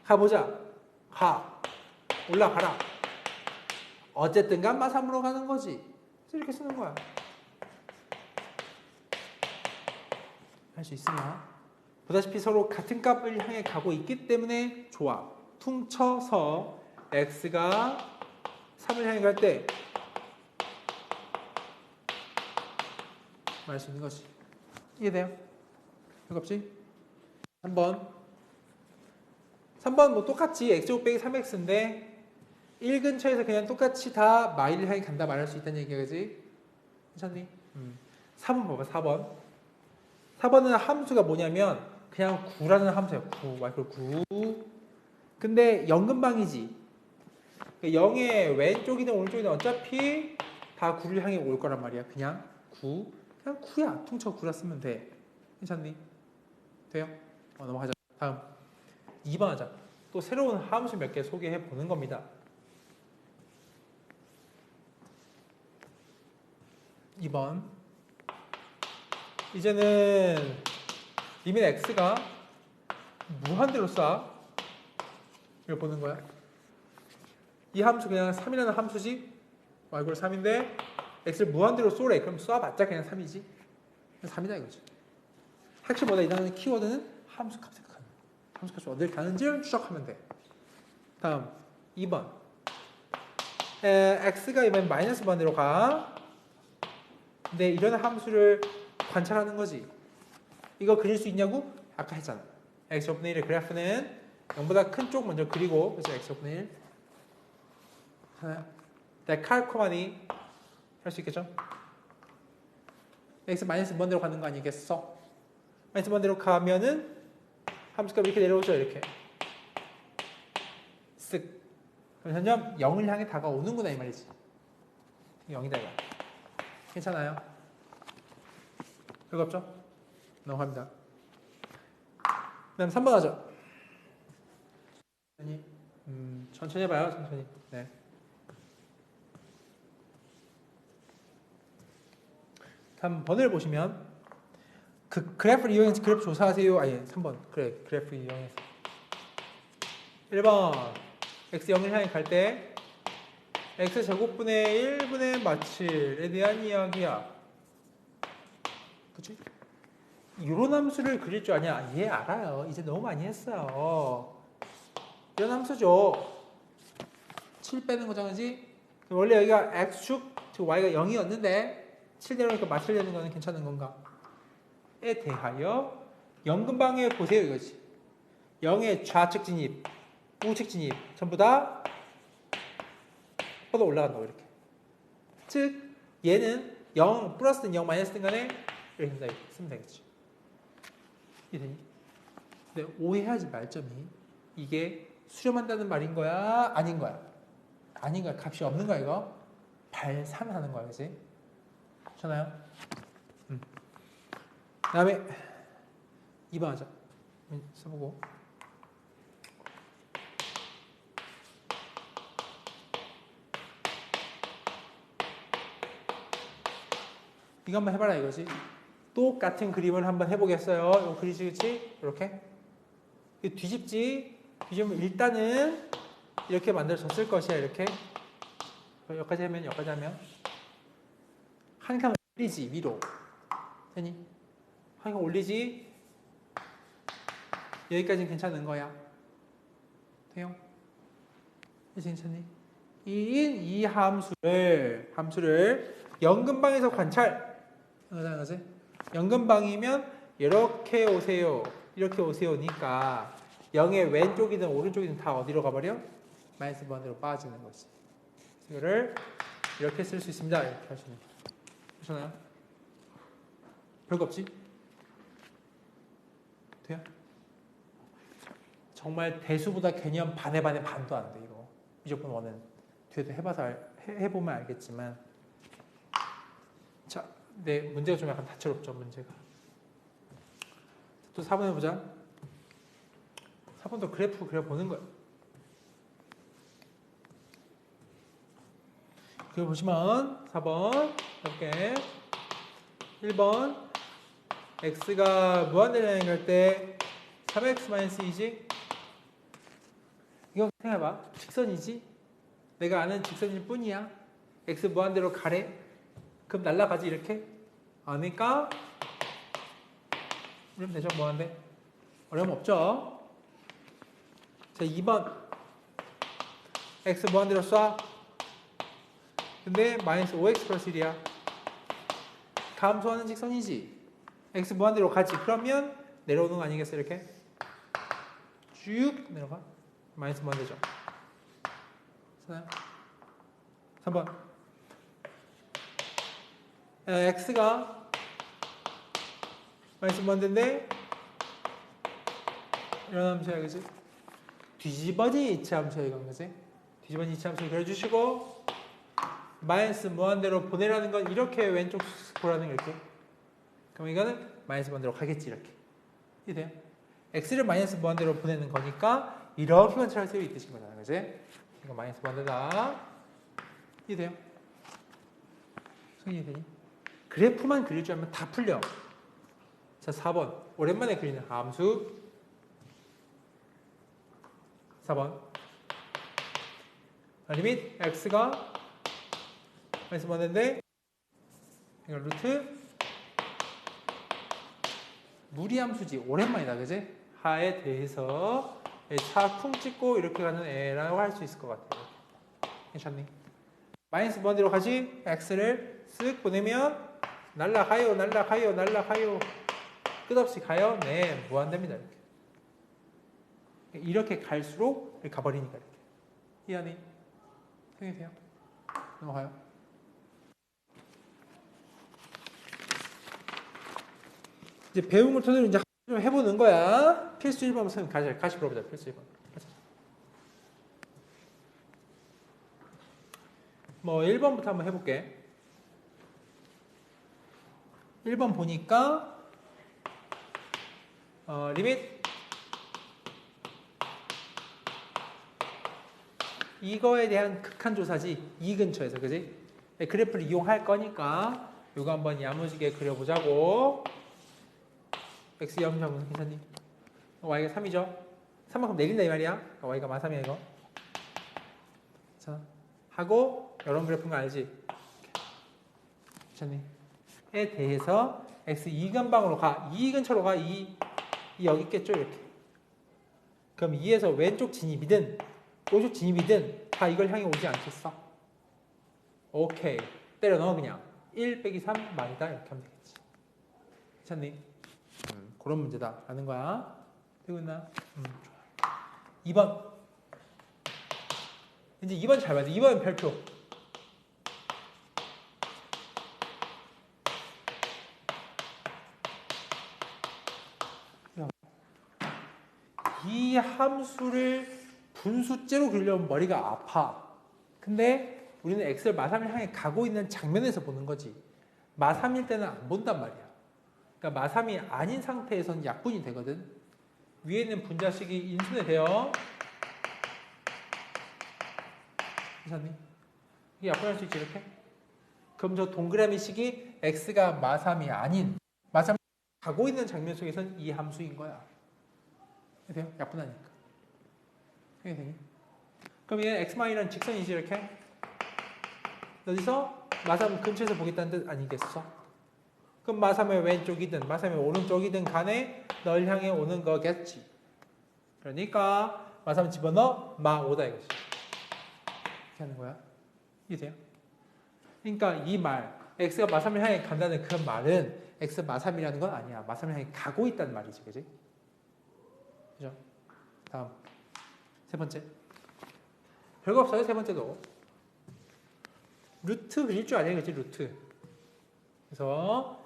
가보자. 올라가라. 어쨌든 간 마3으로 가는 거지. 이렇게 쓰는 거야. 할 수 있으나 보다시피 서로 같은 값을 향해 가고 있기 때문에 좋아. 퉁쳐서 x가 3을 향해 갈 때 말할 수 있는 것이. 이해돼요? 그렇지? 3번 뭐 똑같이 x제곱 빼기 3x인데 1 근처에서 그냥 똑같이 다 마일을 향해 간다 말할 수 있다는 얘기야, 그지? 괜찮니? 3번 봐봐. 4번은 함수가 뭐냐면 그냥 9라는 함수야. 9 마이크로 9. 근데 0근방이지. 0의 왼쪽이든 오른쪽이든 어차피 다 9를 향해 올 거란 말이야. 그냥 9. 그냥 9야. 퉁쳐 9라 쓰면 돼. 괜찮니? 돼요? 넘어가자. 다음 2번 하자. 또 새로운 함수 몇 개 소개해 보는 겁니다. 2번 이제는 리밋 x가 무한대로 쌓아. 이걸 보는 거야. 이 함수 그냥 3이라는 함수지. 이걸 3인데 x를 무한대로 쏘래. 그럼 쏴봤자 그냥 3이지. 3이다 이거지. 핵심 뭐다? 이 단어의 키워드는 함수값 생각하는 거야. 함수값이 어딜 가는지를 추적하면 돼. 다음 2번 x가 이번엔 마이너스 무한대로 가. 근데 이런 함수를 관찰하는 거지. 이거 그릴 수 있냐고? 아까 했잖아. x분의 1의 그래프는 0보다 큰 쪽 먼저 그리고 그래서 x분의 1 하나 데칼코마니 할 수 있겠죠? x 마이너스 무한대로 가는 거 아니겠어? 마이너스 무한대로 가면은 함수값이 이렇게 내려오죠. 이렇게 쓱. 그럼 점점 0을 향해 다가오는구나 이 말이지. 0이다 이거. 괜찮아요? 별거 없죠? 넘어갑니다. 그 다음 3번 하죠. 천천히 해봐요. 천천히. 네. 다음 번을 보시면 그 그래프를 이용해서 그래프 조사하세요. 3번. 그래. 그래프 이용해서 1번 x 0을 향해 갈 때 x제곱분의 1분의 마칠에 대한 이야기야. 그치? 이런 함수를 그릴 줄 아냐? 예, 알아요. 이제 너무 많이 했어요. 이런 함수죠. 7 빼는 거죠, 그지? 원래 여기가 x축, 즉 y가 0이었는데 7 내려오니까 마칠되는 거는 괜찮은 건가? 에 대하여 0근방에 보세요, 이거지. 0의 좌측 진입, 우측 진입 전부 다 뻗어 올라간다고 이렇게. 즉 얘는 0 플러스든 0 마이너스든 간에 이렇게 된다 이렇게 쓰면 되겠죠. 이해되니? 근데 오해하지 말 점이 이게 수렴한다는 말인 거야? 아닌 거야? 아닌 거야. 값이 없는 거야 이거? 발산하는 거야, 그치? 괜찮아요? 그 다음에 2번 하자. 써보고 이거 한번 해봐라 이거지. 똑같은 그림을 한번 해보겠어요. 이거 그리지, 그치? 이렇게 뒤집지. 뒤집으면 일단은 이렇게 만들어졌을 것이야. 이렇게 여기까지 하면 한 칸 올리지 위로. 되니? 한 칸 올리지. 여기까지는 괜찮은 거야. 돼요? 이제 괜찮니? 이 함수를 연근방에서 관찰. 연근방이면 이렇게 오세요. 이렇게 오세요니까 0의 왼쪽이든 오른쪽이든 다 어디로 가버려? 마이너스 무한대로 빠지는 거지. 이거를 이렇게 쓸 수 있습니다. 이렇게 하시면 돼요. 그렇잖아요? 별거 없지? 돼요? 정말 대수보다 개념 반의 반도 안 돼. 이거 무조건 원은 뒤에도 해보면 알겠지만, 자, 네, 문제가 좀 약간 다채롭죠. 문제가 또 4번 해보자. 4번도 그래프 그려보는 거예요. 그려보시면 4번 이렇게 1번 x가 무한대로 갈 때 3x-2지. 이거 생각해봐. 직선이지. 내가 아는 직선일 뿐이야. x 무한대로 가래. 그럼 날라가지 이렇게. 그러니까 이러면 되죠. 무한대. 어려움 없죠. 자, 2번 x 무한대로 쏴. 근데 마이너스 5x 플러스 1이야. 감소하는 직선이지. x 무한대로 가지. 그러면 내려오는 거 아니겠어? 이렇게 쭉 내려가. 마이너스 무한대죠. 3번 x가 마이너스 무한대인데 이런 함수야, 그지? 뒤집어진 이치 함수야, 이건, 그지? 뒤집어진 이치 함수 그려주시고, 마이너스 무한대로 보내라는 건 이렇게 왼쪽 보라는 거 이렇게. 그럼 이거는 마이너스 무한대로 가겠지, 이렇게. 이해돼요? x를 마이너스 무한대로 보내는 거니까 이렇게 관찰할 수 있듯이 거잖아, 그지? 이거 마이너스 무한대다. 이해돼요? 이해되니? 그래프만 그릴 줄 알면 다 풀려. 자, 4번 오랜만에 그리는 함수. 4번 리밋 x가 마이너스 무한대인데 이거 루트 무리함수지. 오랜만이다, 그지? 하에 대해서 차 쿵 찍고 이렇게 가는 애라고 할 수 있을 것 같아요. 괜찮니? 마이너스 무한대로 가지. x를 쓱 보내면 날라가요. 끝없이 가요. 네, 무한대입니다. 이렇게 갈수록 이렇게 가버리니까 이렇게. 이해하니? 생각해요? 넘어가요. 이제 배운 걸 토대로 이제 좀 해보는 거야. 필수 1번 선생님 같이 풀어보자. 필수 1번. 뭐 1번부터 한번 해볼게. 1번 보니까 리밋 이거에 대한 극한 조사지. 이 근처에서, 그지? 그래프를 이용할 거니까 이거 한번 야무지게 그려보자고. x 0점 괜찮니? y가 3이죠? 3만큼 내린다 이 말이야. y가 마3이야 이거. 자, 하고 이런 그래프인 거 알지? 괜찮니? 에 대해서 x 2근방으로 가. 2 근처로 가. 2 여기 있겠죠? 이렇게. 그럼 2에서 왼쪽 진입이든 오른쪽 진입이든 다 이걸 향해 오지 않겠어? 오케이. 때려 넣어 그냥. 1 빼기 3 말이다. 이렇게 하면 되겠지. 괜찮니? 그런 문제다. 라는 거야. 되고 있나? 좋아. 2번. 이제 2번 잘 봐야 돼. 2번 별표. 이 함수를 분수째로 그리려면 머리가 아파. 근데 우리는 x를 마3을 향해 가고 있는 장면에서 보는 거지. 마3일 때는 안 본단 말이야. 그러니까 마3이 아닌 상태에서는 약분이 되거든. 위에 있는 분자식이 인수분해 돼요. 괜찮니? 이게 약분할 수 있지 이렇게? 그럼 저 동그라미식이 x가 마3이 아닌 마3이 가고 있는 장면 속에서는 이 함수인 거야. 돼요? 약분하니까. 이게 되니? 그럼 얘는 x만이라는 직선이지 이렇게? 어디서? 마3 근처에서 보겠다는 뜻 아니겠어? 그럼 마3의 왼쪽이든 마3의 오른쪽이든 간에 널 향해 오는 거겠지. 그러니까 마3 집어넣어 마5다 이거지. 이렇게 하는 거야. 이해돼요? 그러니까 이 말, x가 마3을 향해 간다는 그 말은 x 마3이라는 건 아니야. 마3을 향해 가고 있다는 말이지, 그지? 그죠? 다음 세 번째. 별거 없어요. 세 번째도 루트 그릴 줄 아냐, 그지? 루트. 그래서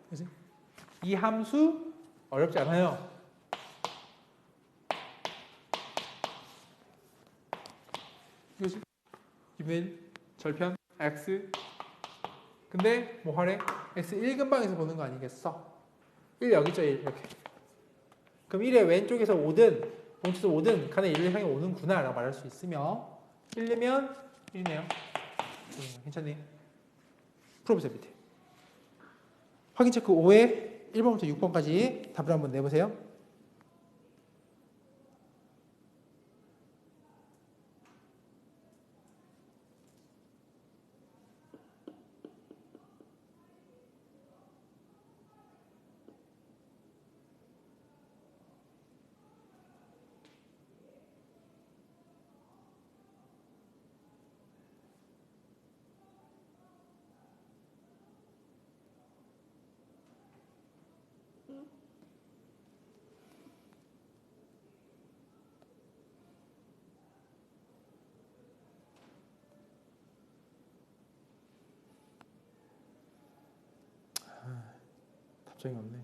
그지? 이 함수 어렵지 않아요. 이거지? 2분의 1 절편 x. 근데 뭐 하래? x 1근방에서 보는 거 아니겠어? 1 여기죠, 1 이렇게. 그럼 1의 왼쪽에서 오든 봉투에서 오든 간에 1을 향해 오는구나 라고 말할 수 있으며 1이면 1이네요. 괜찮니? 풀어보세요. 밑에 확인 체크 5에 1번부터 6번까지 답을 한번 내보세요. 답장이 없네.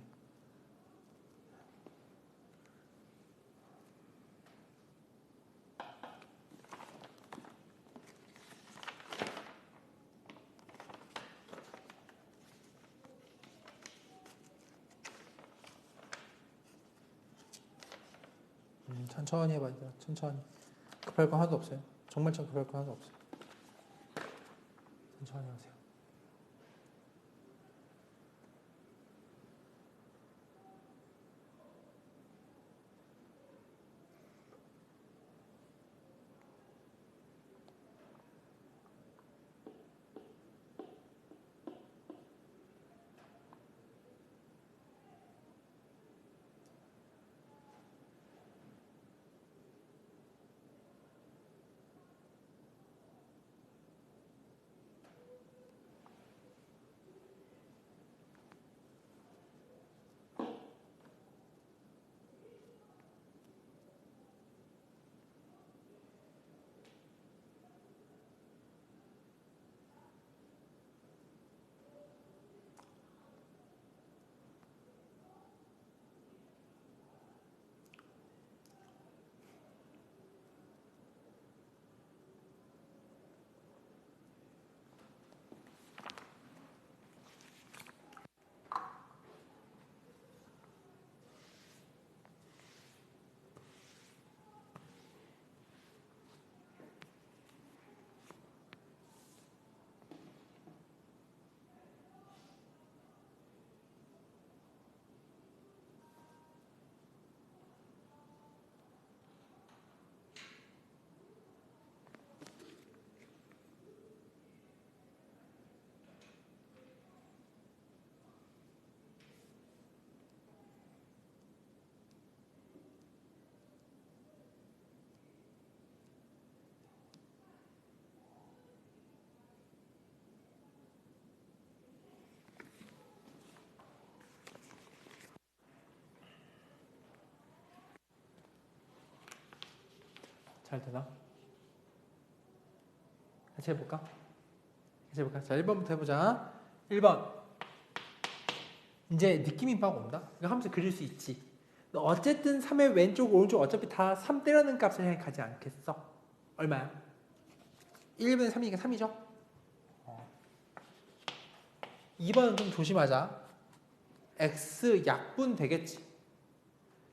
천천히 해봐야 돼요. 천천히. 급할 거 하나도 없어요. 정말 급할 거 하나도 없어요. 천천히 하세요. 잘 되나? 같이 해볼까? 자, 1번부터 해보자. 1번. 이제 느낌이 막 온다? 이거 하면서 그릴 수 있지. 어쨌든 3의 왼쪽, 오른쪽 어차피 다 3 때려는 값을 향해 가지 않겠어? 얼마야? 1분의 3이니까 3이죠? 2번은 좀 조심하자. x 약분 되겠지.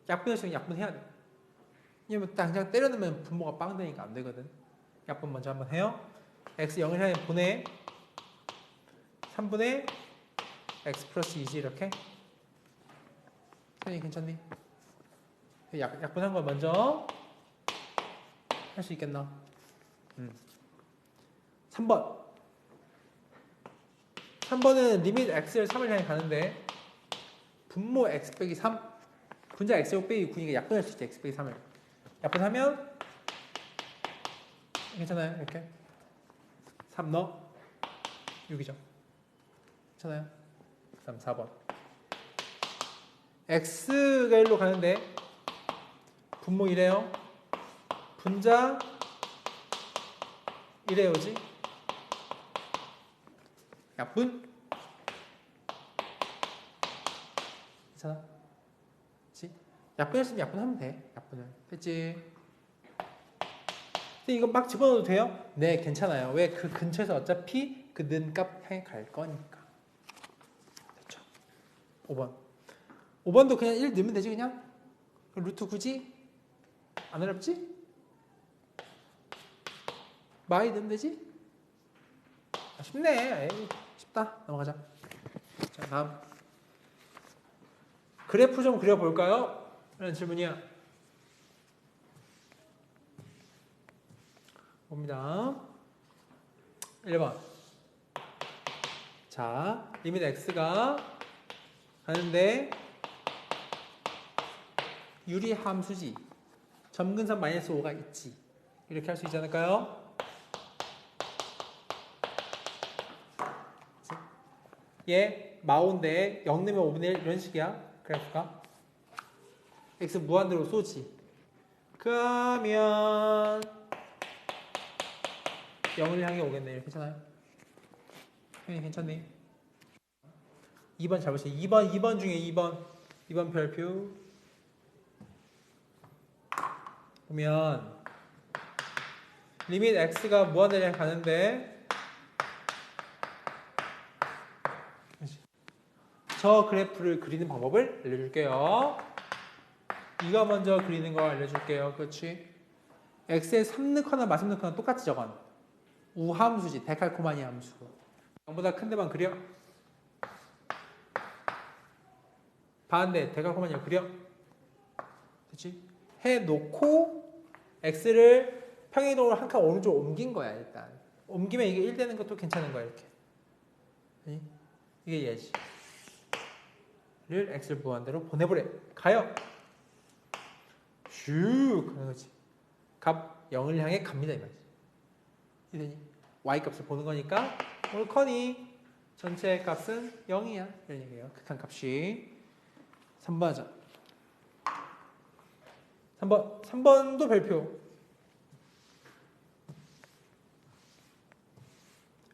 약분했으면 약분해야 돼. 왜냐면 당장 때려넣으면 분모가 빵 되니까 안 되거든. 약분 먼저 한번 해요. x 0을 향해 보내 3분의 x 플러스 2지 이렇게. 선생님 괜찮니? 약분한 걸 먼저 할 수 있겠나? 3번. 3번은 리밋 x를 3을 향해 가는데 분모 x 빼기 3 분자 x제곱 빼기 9니까 약분할 수 있지. x 빼기 3을 약분하면 괜찮아요? 이렇게 3 넣어 6이죠. 괜찮아요? 그 다음 4번 x가 1로 가는데 분모 1이에요. 분자 1에요지. 약분 괜찮아? 그치? 약분했으면 약분하면 돼. 약분을 됐지? 근데 이거 막 집어넣어도 돼요? 네, 괜찮아요. 왜? 그 근처에서 어차피 그 는 값 향해 갈 거니까. 됐죠? 5번 5번도 그냥 1 넣으면 되지 그냥? 루트 굳이? 안 어렵지? 많이 넣으면 되지? 아, 쉽네. 에이, 쉽다. 넘어가자. 자, 다음 그래프 좀 그려볼까요? 라는 질문이야. 봅니다. 1번 자, 리밋 x가 가는데 유리 함수지. 점근선 마이너스 5가 있지. 이렇게 할 수 있지 않을까요? 얘 마오인데 0 넣으면 5분의 1 이런 식이야. 그래프가 x 무한대로 쏘지. 그러면 0을 향해 오겠네. 괜찮아요? 괜찮니? 2번 잘 보세요. 2번 중에 2번 별표 보면 리밋 x가 무한대로 향해 가는데 저 그래프를 그리는 방법을 알려줄게요. 이거 먼저 그리는 거 알려줄게요. 그렇지? x에 3 넣거나 마셈 넣거나 똑같이 저건 우함수지. 데칼코마니 함수. 0보다 큰 데만 그려. 반대 데칼코마니를 그려. 그렇지? 해놓고 x를 평행이동으로 한 칸 오른쪽으로 옮긴 거야. 일단 옮기면 이게 1 되는 것도 괜찮은 거야. 이렇게 이게 얘지. 를 x를 무한대로 보내버려. 가요. 슉 하는 거지. 값 0을 향해 갑니다. 이 말이지. 이되니? y 값을 보는 거니까 옳거니 전체 값은 0이야. 이런 얘기예요. 극한 값이. 3번 하자. 3번도 별표.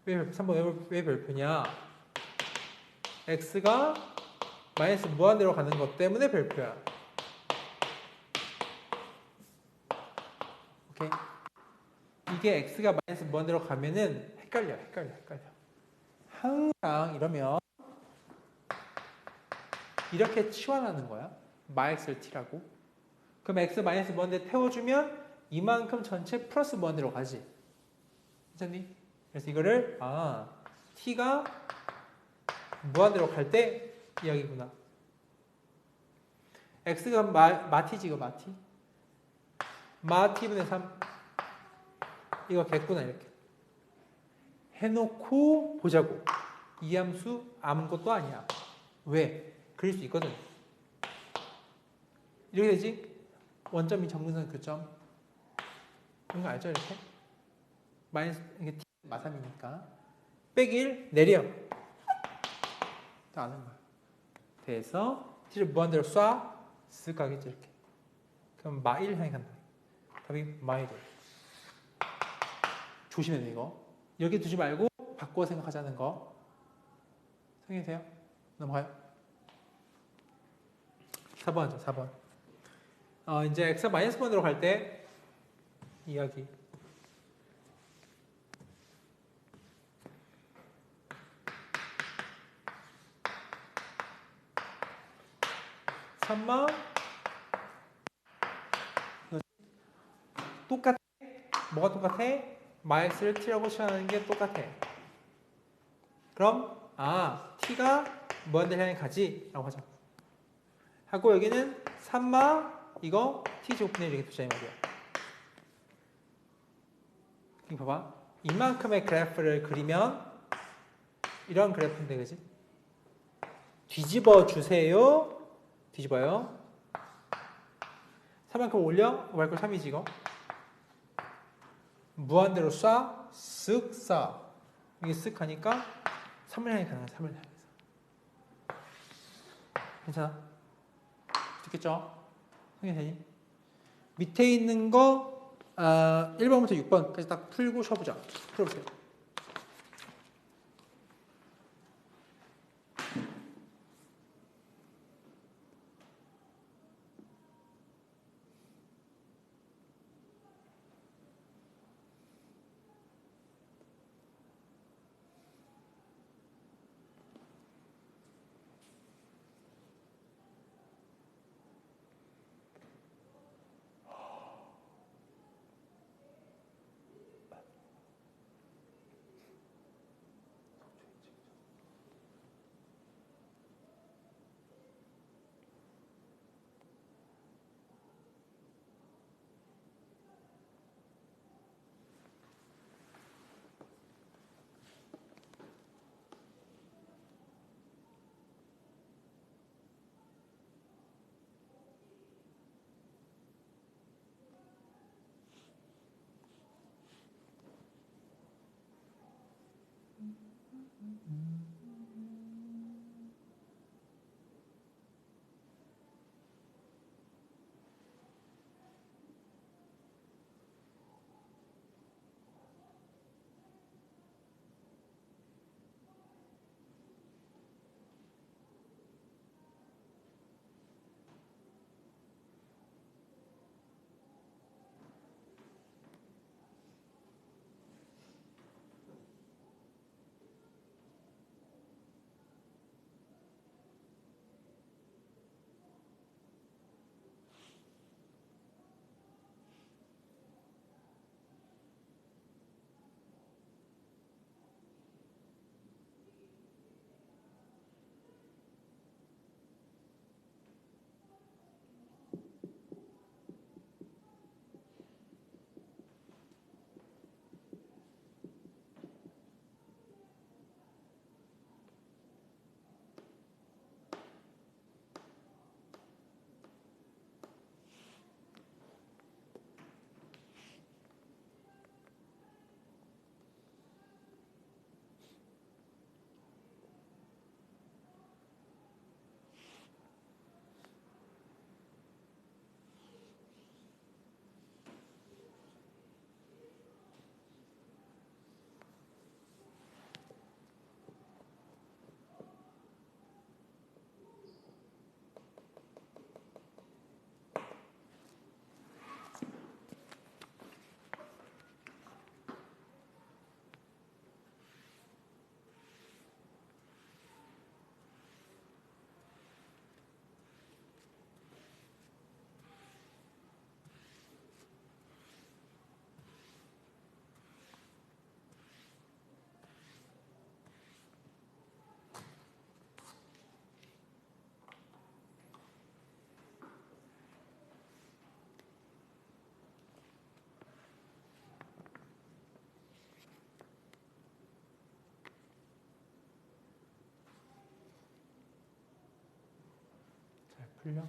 왜 3번 왜 별표냐? x가 마이너스 무한대로 가는 것 때문에 별표야. 오케이? 이게 x가 마이너스 무한대로 가면은 헷갈려. 항상 이러면 이렇게 치환하는 거야. 마x를 t라고. 그럼 x 마이너스 무한대 태워주면 이만큼 전체 플러스 무한대로 가지. 괜찮니? 그래서 이거를 t가 무한대로 갈 때 이야기구나. x가 마t지 이거 마t. 마t분의 3 이거 겠구나. 이렇게 해놓고 보자고. 이 함수 아무것도 아니야. 왜? 그릴 수 있거든. 이렇게 되지? 원점이 점근선 교점. 이런 거 알죠? 이렇게 마이너스 이게 t 마삼이니까 빼기 1 내려. 또 아는 거야. 돼서 t를 무한대로 쏴 쓱 가겠지. 이렇게. 그럼 마1 향해 간다. 답이 마이1. 조심해야 돼 이거. 여기 두지 말고 바꿔 생각하자는 거. 성인이세요? 넘어가요. 4번 하죠. 4번. 이제 x가 마이너스 1으로 갈 때 이야기. 삼마 똑같아. 뭐가 똑같아? 마이너스를 t라고 치환하는 게 똑같아. 그럼 t가 무한대 향해 가지 라고 하자. 하고 여기는 3마 이거 t제곱분의 1 이렇게 두자 이 말이야. 이거 봐봐. 이만큼의 그래프를 그리면 이런 그래프인데, 그지? 뒤집어 주세요. 뒤집어요. 3만큼 올려. y 3이지 이거. 무한대로 쏴. 쓱 쏴. 이게 쓱 하니까 3을 향해 가는 거야. 3을 향해서. 괜찮아? 듣겠죠? 되니? 밑에 있는 거 1번부터 6번까지 딱 풀고 쉬어보자. 풀어보세요. 풀려?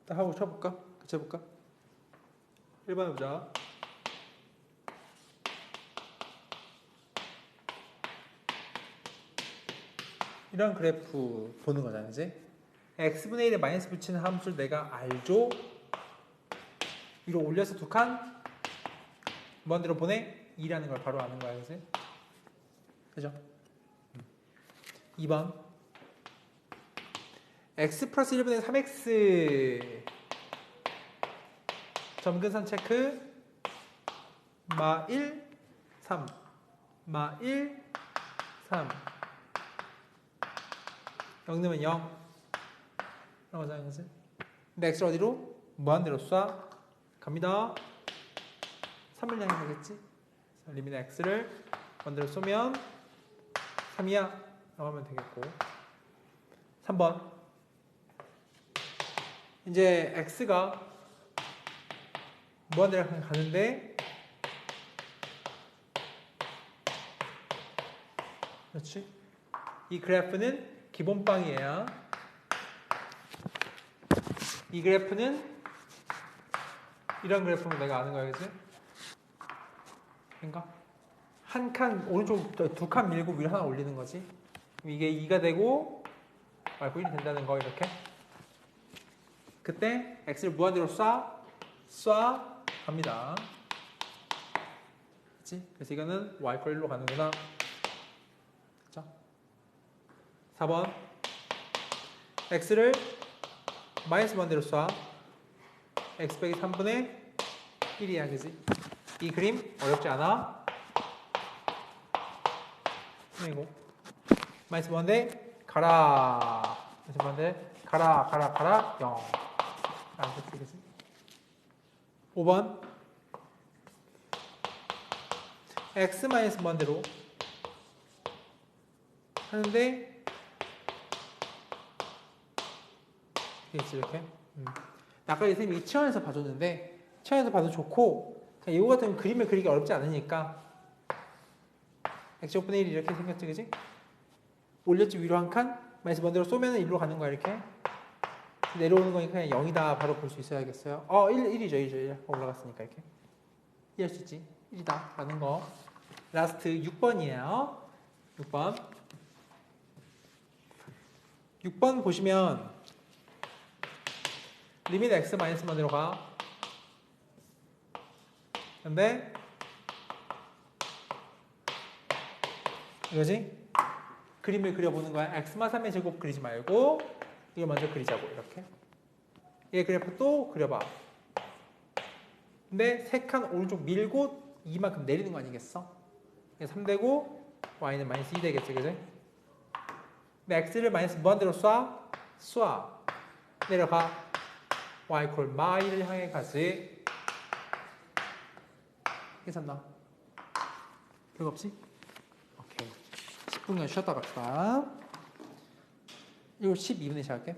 딱 하고 쳐볼까? 같이 해볼까? 1번 해보자. 이런 그래프 보는 거잖아, 이제. x분의 1에 마이너스 붙이는 함수를 내가 알죠? 위로 올려서 두 칸, 먼 데로 보내? 2라는 걸 바로 아는 거야, 그지? 그죠? 2번. x 플러스 1분의 3x 점근선 체크 마 1, 3 마 1, 3 0 넣으면 0 라고 하는 것을 근데 x를 어디로? 무한대로 쏴. 갑니다. 3을 향해 가겠지? 리미트 x를 무한대로 쏘면 3이야. 라고 하면 되겠고. 3번. 이제 x가 무한대로 가는데 그렇지? 이 그래프는 기본빵이에요. 이 그래프는 이런 그래프는 내가 아는 거야, 그지? 그러니까 한 칸 오른쪽 두 칸 밀고 위로 하나 올리는 거지. 이게 2가 되고 말고 1이 된다는 거 이렇게. 그때 x를 무한대로 쏴 갑니다. 그치? 그래서 이거는 y = 1로 가는구나. 그쵸? 4번 x를 마이너스 무한대로 쏴. x 빼기 3분의 1이야, 그지? 이 그림 어렵지 않아? 그리고 마이너스 무한대 가라. 마이너스 무한대 가라 0. 알겠지, 그지? 5번 x 마이너스 무한대로 하는데 되겠지, 이렇게. 아까 선생님이 치환해서 봐줬는데 치환해서 봐도 좋고 이거 같은 그림을 그리기 어렵지 않으니까 x제곱분의 1이 이렇게 생겼지, 그지? 올렸지, 위로 한 칸. 마이너스 무한대로 쏘면 1로 가는 거야, 이렇게. 내려오는 거니까 그냥 0이다 바로 볼 수 있어야겠어요. 1이죠. 1 올라갔으니까 이렇게 이해할 수 있지. 1이다 라는 거. 라스트 6번이에요. 6번 보시면 리미트 x 마이너스 만으로 가. 근데 이거지? 그림을 그려보는 거야. x마 3의 제곱 그리지 말고 이거 먼저 그리자고, 이렇게. 얘 그래프 또 그려봐. 근데 3칸 오른쪽 밀고 2만큼 내리는 거 아니겠어? 3 되고 y는 마이너스 2 되겠지, 그지? 근데 x를 마이너스 무한대로 쏴 내려가. y = 마이를 향해 가지. 괜찮나? 별거 없지? 오케이. 10분간 쉬었다 갈까? 이거 12분에 시작할게.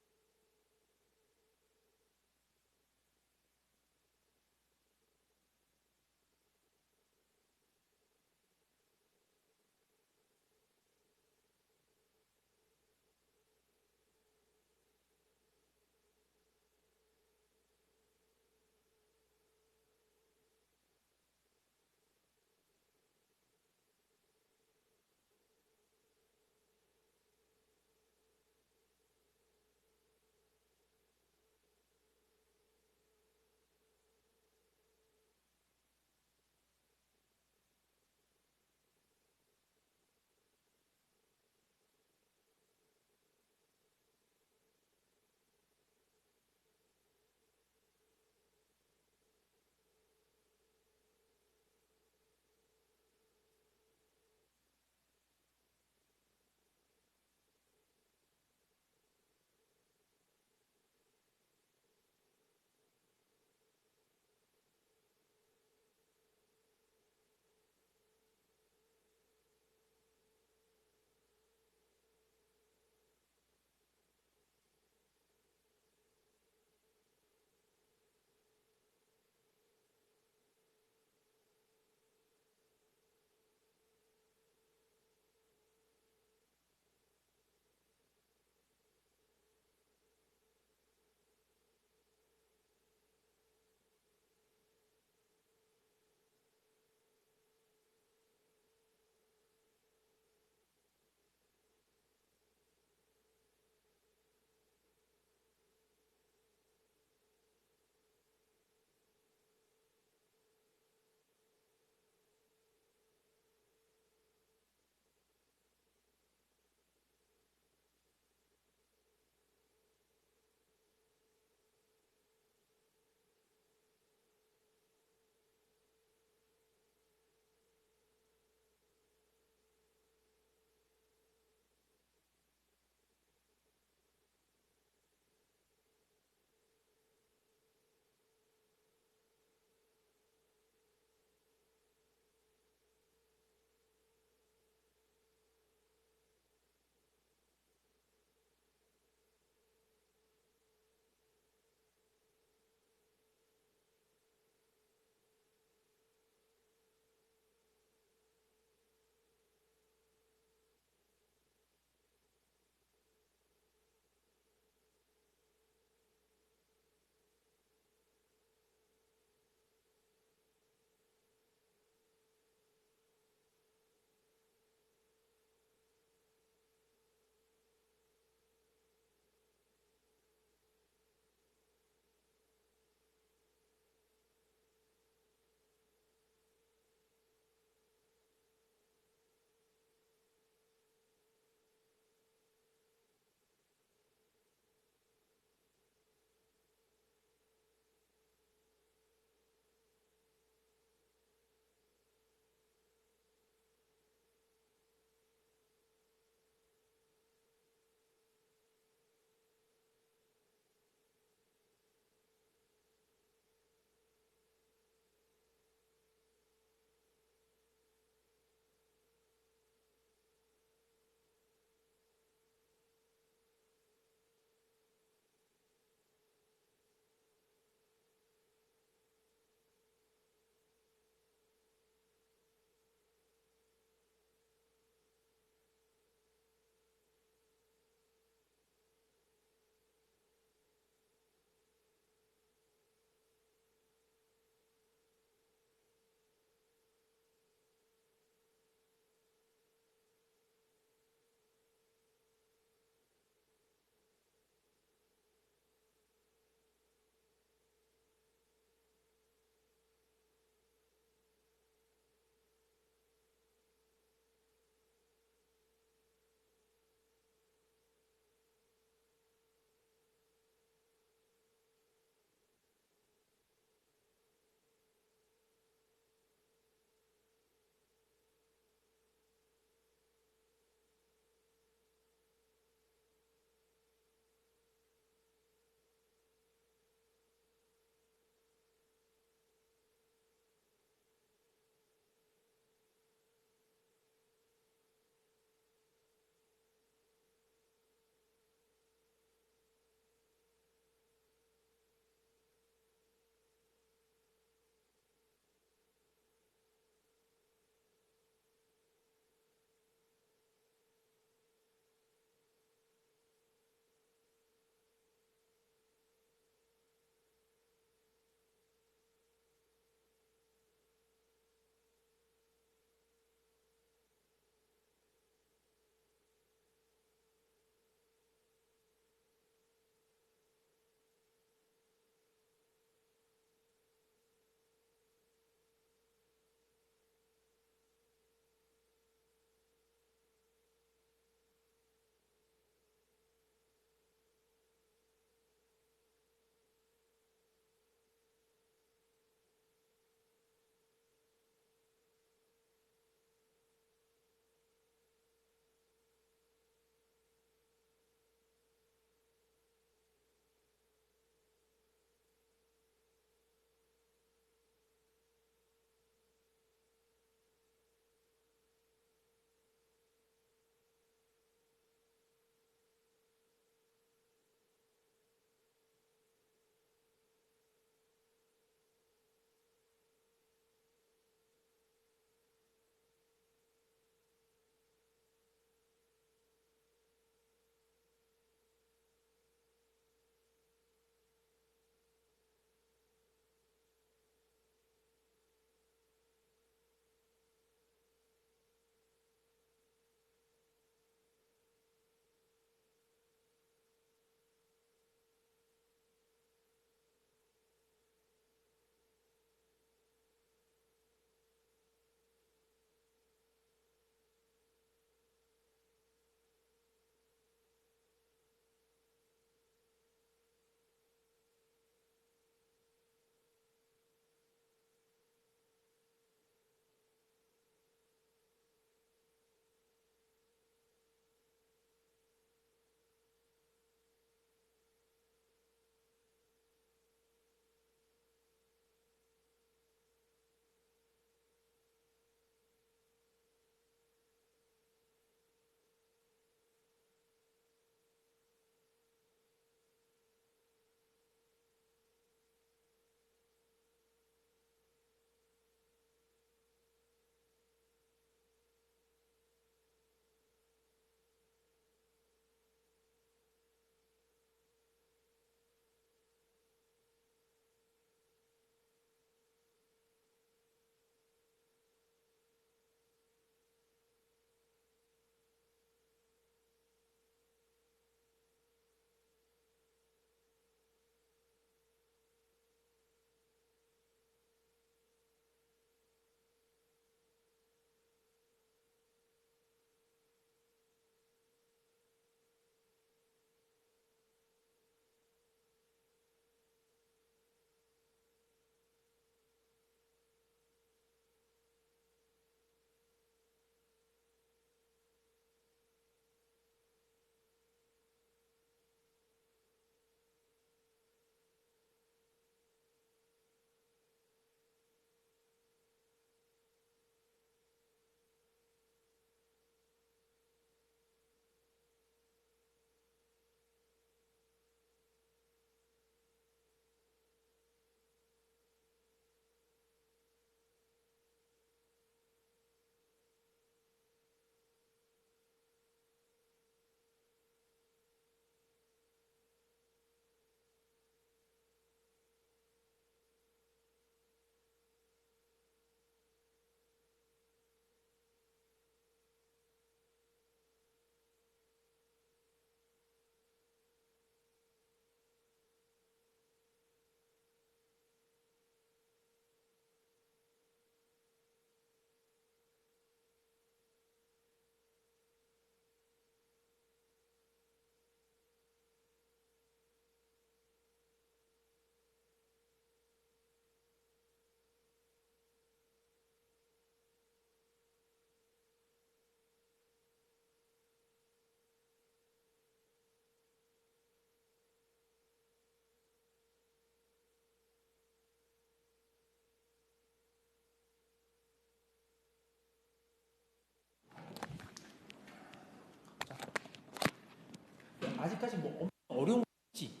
아직까지 뭐 엄청 어려운 거 없지?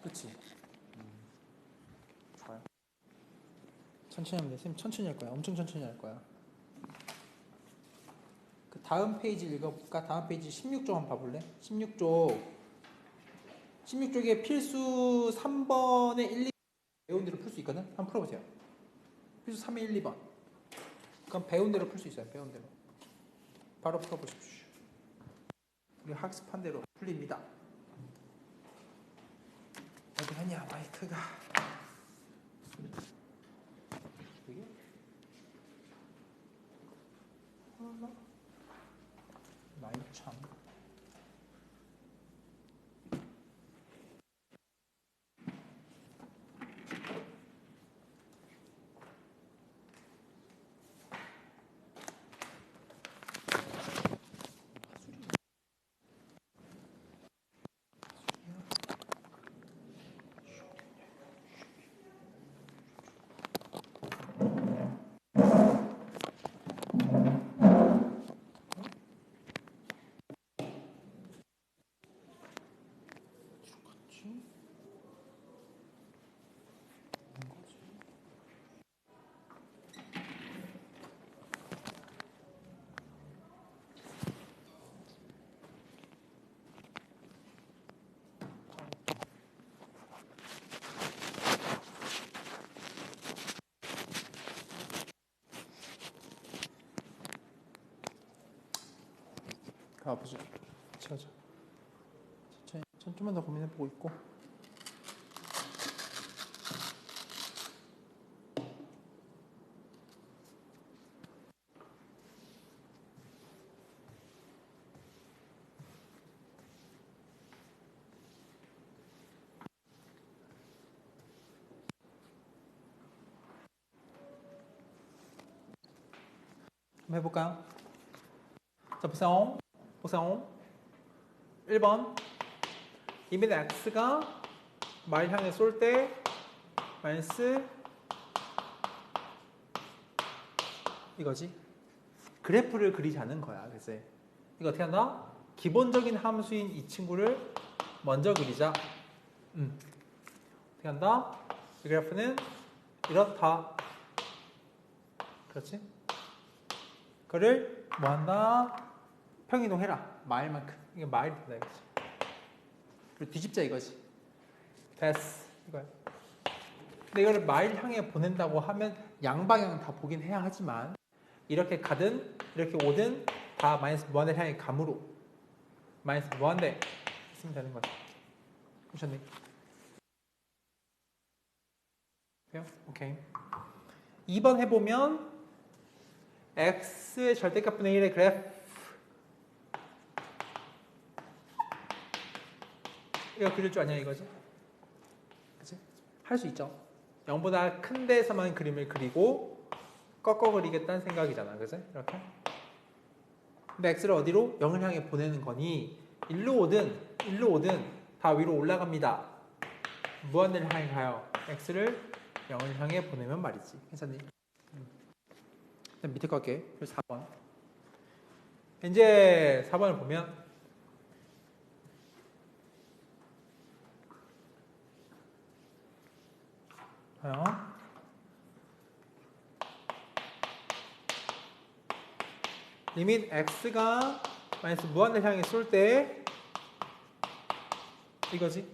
그렇지? 좋아요. 천천히 하면 돼. 쌤 천천히 할 거야. 엄청 천천히 할 거야. 그 다음 페이지 읽어볼까? 다음 페이지 16쪽 한번 봐볼래? 16쪽에 필수 3번에 1, 2번 배운 대로 풀 수 있거든? 한번 풀어보세요. 필수 3에 1, 2번. 그럼 배운 대로 풀 수 있어요. 배운 대로. 바로 풀어보십시오. 우리 학습한 대로 풀립니다. 어디 갔냐 마이크가. 여기? 마이참. 가보죠. 찾아. 좀만 더 고민해보고 있고. 한번 해볼까요? 자, 보세요. 보세요. 1번. 이미 x가 말 향해 쏠 때 마이너스 이거지. 그래프를 그리자는 거야. 그래서 이거 어떻게 한다? 기본적인 함수인 이 친구를 먼저 그리자. 어떻게 한다? 이 그래프는 이렇다. 그렇지? 그를 뭐 한다? 평이동해라. 마일만큼. 이게 마일이 된다 이거지. 그리고 뒤집자 이거지. 됐어. 이거야. 근데 이거를 마일 향해 보낸다고 하면 양방향 다 보긴 해야 하지만 이렇게 가든 이렇게 오든 다 마이너스 무한대를 향해 감으로 마이너스 무한대 쓰면 되는 거야. 그렇니? 돼요? 오케이. 2번 해보면 x의 절대값분의 1의 그래프 이거 그릴 줄 아냐 이거지? 그치? 할 수 있죠. 0보다 큰 데서만 그림을 그리고 꺾어 그리겠다는 생각이잖아. 그치? 이렇게. 근데 x를 어디로? 0을 향해 보내는 거니 1로 오든 다 위로 올라갑니다. 무한대를 향해 가요. x를 0을 향해 보내면 말이지. 괜찮니? 밑에 거 할게. 4번. 이제 4번을 보면 리밋 x가 마이너스 무한대를 향해 쏠 때 이거지.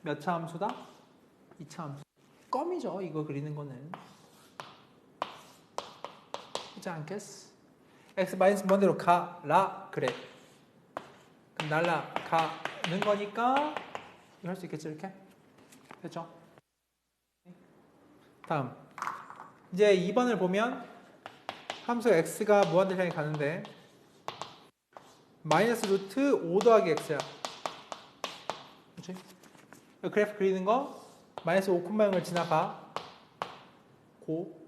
몇 차 함수다? 2차 함수. 껌이죠. 이거 그리는 거는. 그렇지 않겠어? x 마이너스 무한대로 가라 그래. 그럼 날라가는 거니까 이거 할 수 있겠지 이렇게? 됐죠? 다음 이제 2번을 보면 함수 x가 무한대를 향해 가는데 마이너스 루트 5 더하기 x야. 그렇지? 그래프 그리는 거 마이너스 5,0을 지나가 고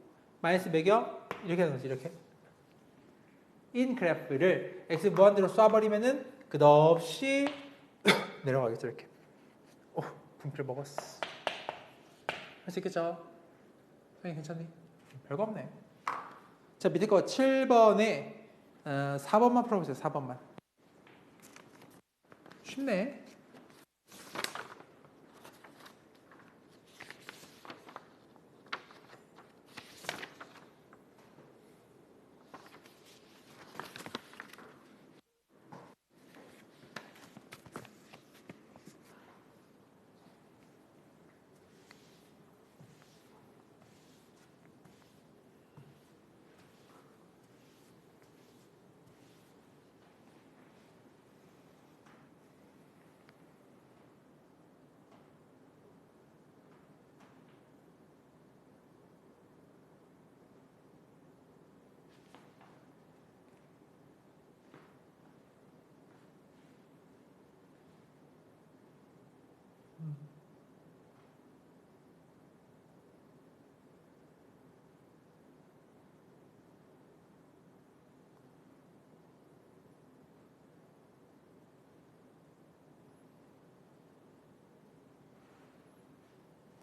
마이너스 매겨 이렇게 하는 거지. 이렇게 인 그래프를 x 무한대로 쏴버리면은 끝없이 내려가겠죠. 이렇게. 오, 분필 먹었어. 할 수 있겠죠? 선생님 괜찮니? 별거 없네. 자, 밑에 거 7번에 4번만 풀어보세요. 4번만. 쉽네.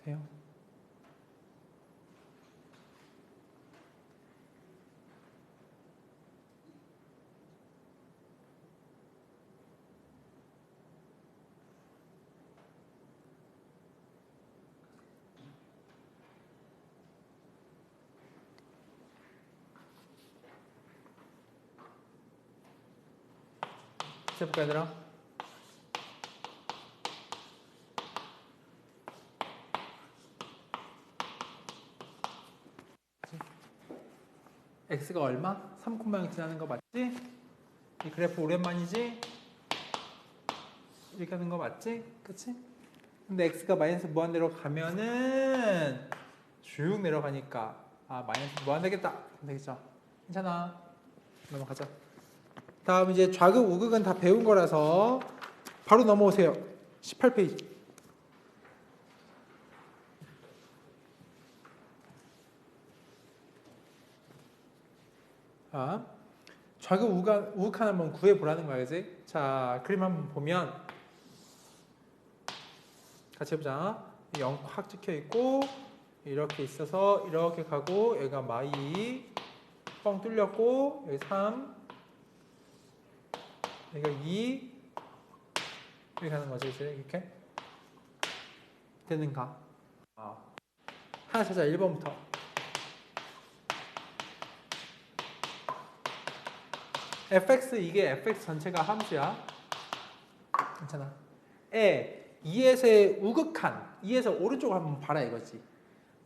돼요. 해볼까 얘들아? x가 얼마? 3콤마형 지나는 거 맞지? 이 그래프 오랜만이지? 이렇게 하는 거 맞지? 그치? 근데 x가 마이너스 무한대로 가면은 쭉 내려가니까 마이너스 무한대겠다. 되겠죠? 괜찮아. 넘어가자. 다음 이제 좌극 우극은 다 배운 거라서 바로 넘어오세요. 18페이지. 좌극 우극 하나 한번 구해보라는 거야, 그지? 자, 그림 한번 보면 같이 해보자. 0 확 찍혀 있고 이렇게 있어서 이렇게 가고 여기가 마이 뻥 뚫렸고 여기 3 여기가 2 이렇게 하는 거죠, 이제 이렇게 되는가? 하나 찾아. 1번부터. fx 이게 fx 전체가 함수야. 괜찮아. 2에서의 우극한 2에서 오른쪽을 한번 봐라 이거지.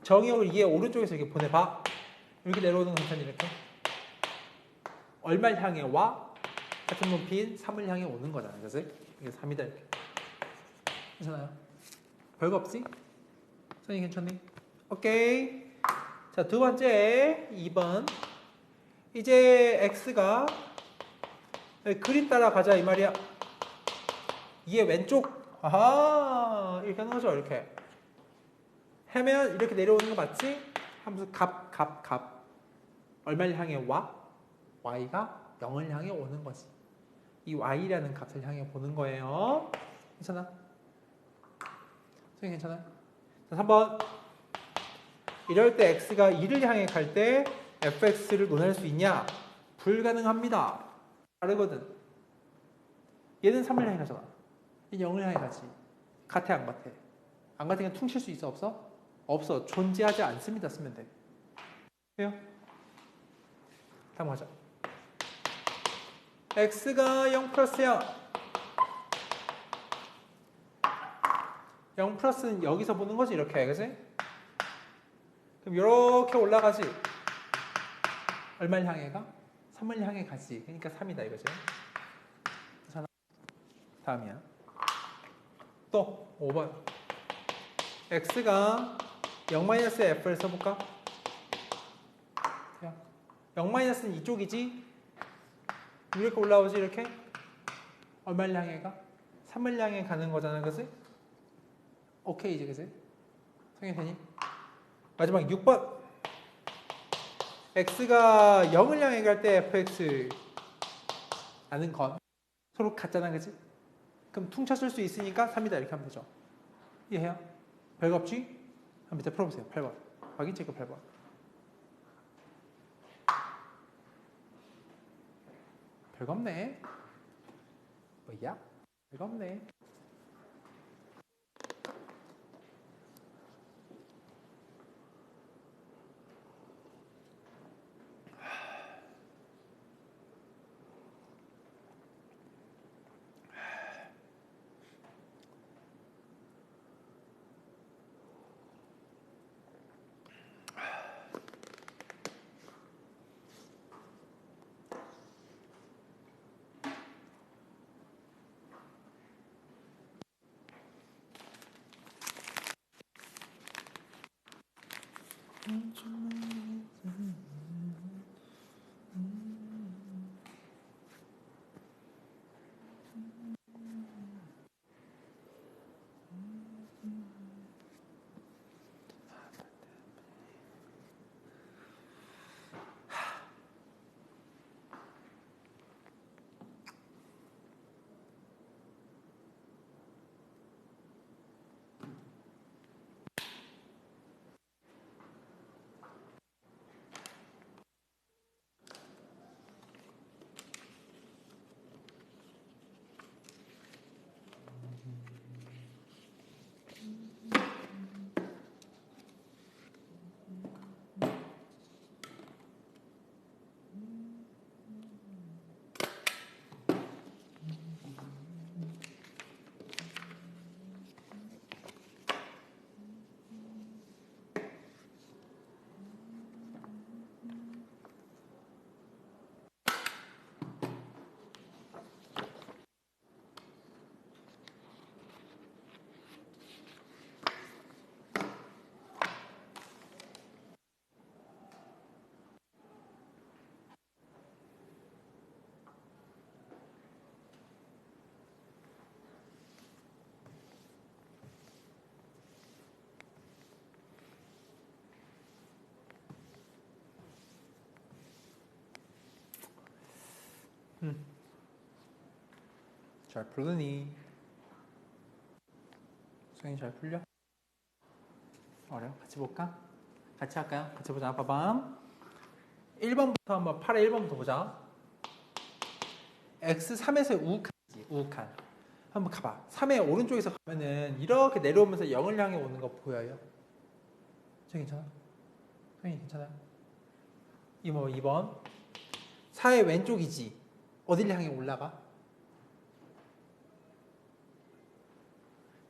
정의역을 2의 오른쪽에서 이렇게 보내봐. 이렇게 내려오는 건 이렇게 얼마를 향해 와? 같은 높이인 3을 향해 오는 거잖아. 그래서 이게 3이다 이렇게. 괜찮아요? 별거 없지? 선생님 괜찮니? 오케이. 자, 두 번째 2번. 이제 x가 그림 따라 가자 이 말이야. 2의 왼쪽. 이렇게 하는 거죠. 이렇게 하면 이렇게 내려오는 거 맞지? 함수 값 얼마를 향해 와? y가 0을 향해 오는 거지. 이 y라는 값을 향해 보는 거예요. 괜찮아? 선생님 괜찮아요? 자, 3번. 이럴 때 x가 2를 향해 갈 때 fx를 논할 수 있냐? 불가능합니다. 다르거든. 얘는 3을 향해 가잖아. 얘는 0을 향해 가지. 같아 안 같아? 안 같으면 퉁칠 수 있어 없어? 없어. 존재하지 않습니다. 쓰면 돼. 돼요? 다음 가자. x가 0 플러스 0. 0 플러스는 여기서 보는 거지 이렇게. 그치? 그럼 이렇게 올라가지. 얼마를 향해 가? 3을 향해 가지. 그러니까 3이다 이거지. 다음이야. 또 5번. x가 0-f를 써볼까? 0-는 이쪽이지? 이렇게 올라오지 이렇게? 얼마를 향해 가? 3을 향해 가는 거잖아. 그치? 오케이 이제 그치? 성인 되니? 마지막 6번. x가 0을 향해 갈 때 fx 라는 건 서로 같잖아. 그치? 그럼 퉁쳤을 수 있으니까 3이다 이렇게 하면 되죠. 이해해요? 별거 없지? 한번 밑에 풀어보세요. 8번. 확인 체크 8번. 별거 없네. 뭐야? 이거 없네. 잘 풀으니? 수영이 잘 풀려? 어려워? 같이 볼까? 같이 할까요? 같이 보자. 봐봐. 1번부터 한번 8의 1번부터 보자. x3에서 우칸이지. 우칸. 한번 가봐. 3의 오른쪽에서 가면은 이렇게 내려오면서 0을 향해 오는 거 보여요? 저 괜찮아? 수영이 괜찮아요? 2번. 4의 왼쪽이지. 어딜 향해 올라가?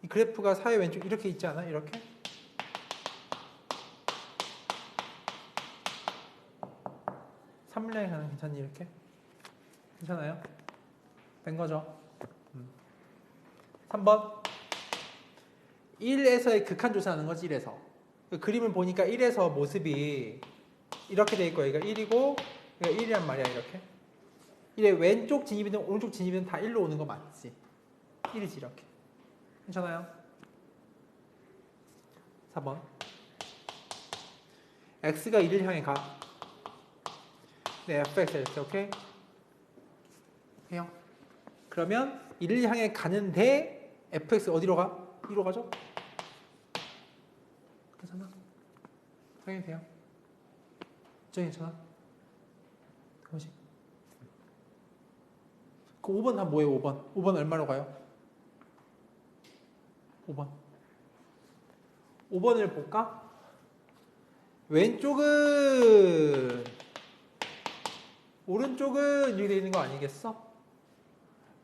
이 그래프가 4의 왼쪽 이렇게 있지 않아? 이렇게? 삼물량이 가는 괜찮니? 이렇게? 괜찮아요? 된 거죠? 3번 1에서의 극한 조사하는 거지. 1에서 그 그림을 보니까 1에서 모습이 이렇게 돼 있고 여기가 1이고 여기가 1이란 말이야. 이렇게 1의 왼쪽 진입이든 오른쪽 진입이든 다 1로 오는 거 맞지? 1이지. 이렇게 괜찮아요? 4번 x가 1을 향해 가. 네, fx 이렇게. 오케이? 해요. 그러면 1을 향해 가는데 fx 어디로 가? 2로 가죠? 괜찮아? 당연히 돼요. 진짜 괜찮아? 그거지? 그 5번 다 뭐예요? 5번 5번 얼마로 가요? 5번을 볼까? 왼쪽은 오른쪽은 이렇게 되어 있는 거 아니겠어?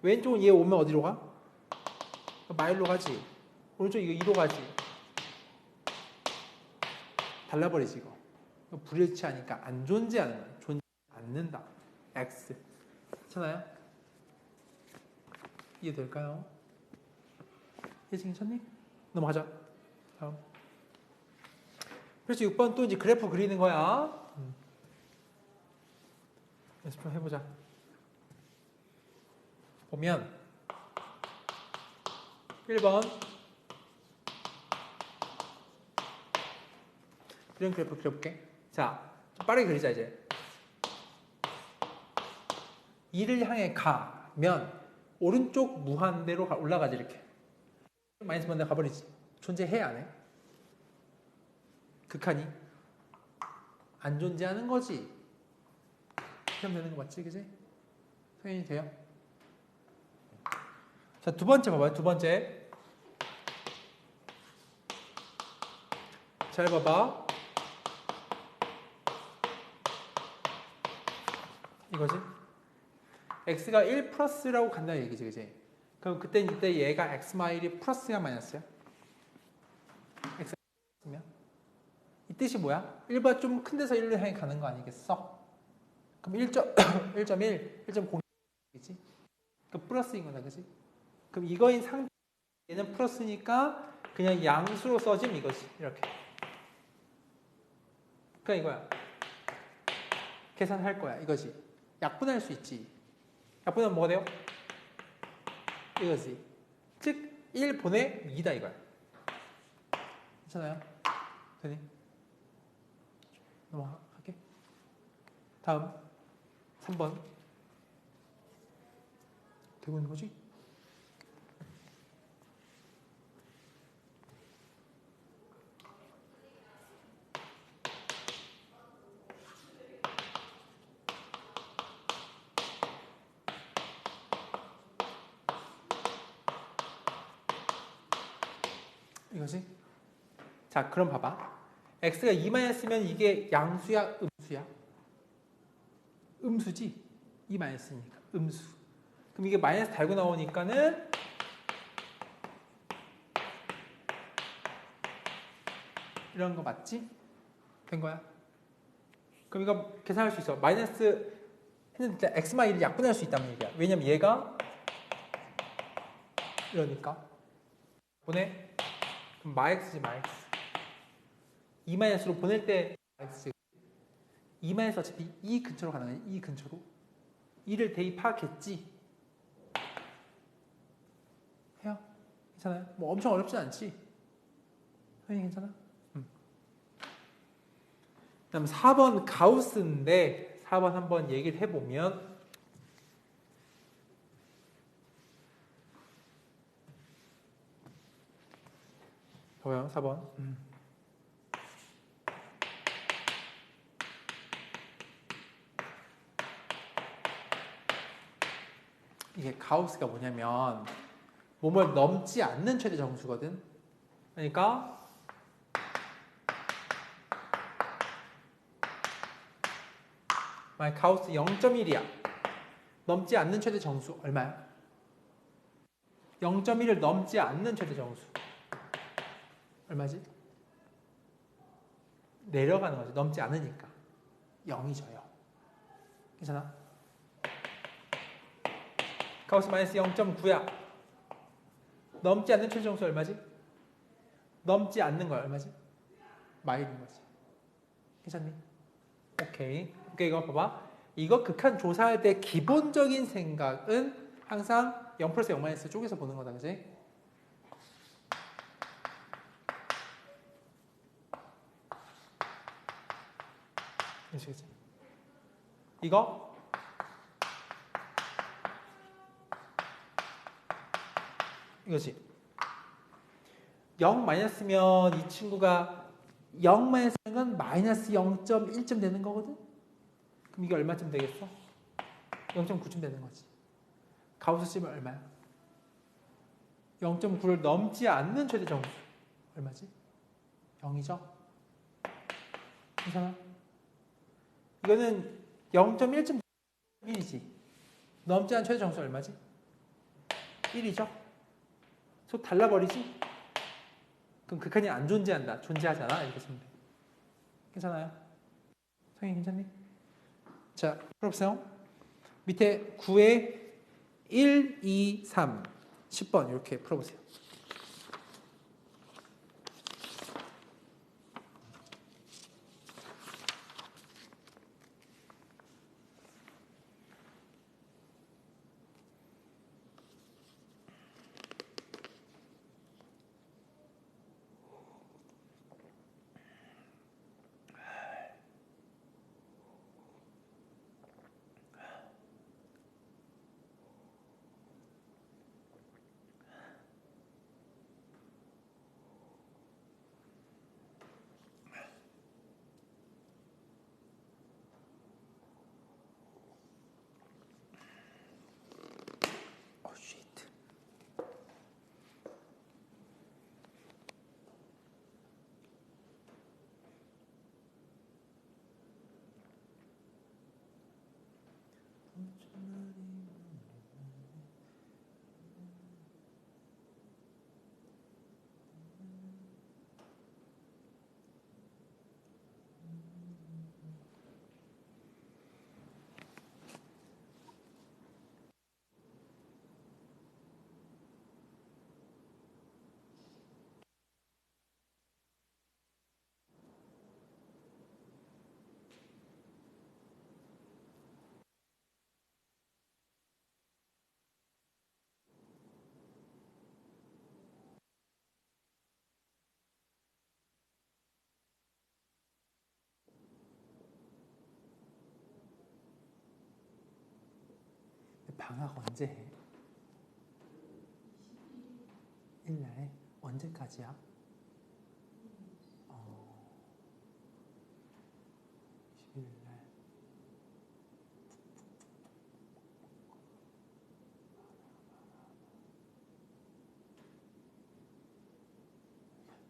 왼쪽은 얘 오면 어디로 가? 마일로 가지. 오른쪽 이거 2로 가지. 달라버리지 이거. 불일치하니까 안 존재하는 거야. 존재 않는다. X. 괜찮아요? 이해될까요? 이해 괜찮니? 넘어가자. 다음. 그래서 6번 또 이제 그래프 그리는 거야. 연습 좀 해보자. 보면 1번 이런 그래프 그려볼게. 자, 좀 빠르게 그리자 이제. 2를 향해 가면 오른쪽 무한대로 올라가지. 이렇게 마이너스 번대 가버리지. 존재해 안 해? 극한이 안 존재하는 거지. 그럼 되는 거 맞지? 그지? 당연히 돼요. 자, 두 번째 봐봐요. 두 번째. 잘 봐봐. 이거지. x가 1 플러스라고 간다는 얘기지, 그지? 그럼 이때 얘가 x 마일이 플러스야, 마이너스야? x면 이 뜻이 뭐야? 1보다 좀 큰 데서 1로 향해 가는 거 아니겠어? 그럼 1.1, 1.0이지? 그 플러스인 거다, 그지? 그럼 이거인 상태 얘는 플러스니까 그냥 양수로 써짐 이거지, 이렇게. 그러니까 이거야. 계산할 거야, 이거지. 약분할 수 있지. 약분하면 뭐가 돼요? 이거지. 즉 1분의 2다 이거야. 괜찮아요? 되니? 넘어갈게. 다음 3번. 되고 있는 거지? 이거지? 자, 그럼 봐봐. x가 2-면 이게 양수야, 음수야? 음수지? 2-니까 음수. 그럼 이게 마이너스 달고 나오니까는 이런 거 맞지? 된 거야? 그럼 이거 계산할 수 있어. 마이너스 했는데 x-1을 약분할 수 있다는 얘기야. 왜냐면 얘가 이러니까. 보내? 그럼 마x지, 마x. 2-로 보낼 때 x지. 2-에서 어차피 이 근처로 가는 거야. 이 근처로. 2를 대입하겠지. 해요? 괜찮아요? 뭐 엄청 어렵진 않지? 선생님 괜찮아? 그다음 4번 가우스인데 4번 한번 얘기를 해보면 봐봐요. 4번. 이게 가우스가 뭐냐면 몸을 넘지 않는 최대 정수거든. 그러니까 만약 가우스 0.1이야. 넘지 않는 최대 정수 얼마야? 0.1을 넘지 않는 최대 정수 얼마지? 내려가는 거지. 넘지 않으니까 0이죠. 0. 괜찮아? 가우스 마이너스 0.9야. 넘지 않는 최대 정수 얼마지? 넘지 않는 거 얼마지? 마일인 거지. 괜찮니? 오케이. 오케이, 이거 봐봐. 이거 극한 조사할 때 기본적인 생각은 항상 0 플러스 0 마이너스 쪽에서 보는 거다, 그지? 그치? 이거 이거지. 0 마이너스면 이 친구가 0 마이너스는 건 마이너스 0.1점 되는 거거든? 그럼 이게 얼마쯤 되겠어? 0.9쯤 되는 거지. 가우스 쯤은 얼마야? 0.9를 넘지 않는 최대 정수 얼마지? 0이죠? 괜찮아? 이거는 0.1쯤 1이지. 넘지 않은 최대 정수 얼마지? 1이죠? 소 달라버리지? 그럼 극한이 안 존재한다. 존재하잖아. 이렇게 쓰면 돼. 괜찮아요? 성인 괜찮니? 자, 풀어보세요. 밑에 9에 1, 2, 3, 10번 이렇게 풀어보세요. 방학 언제 해? 일날 언제까지야? 21일 날.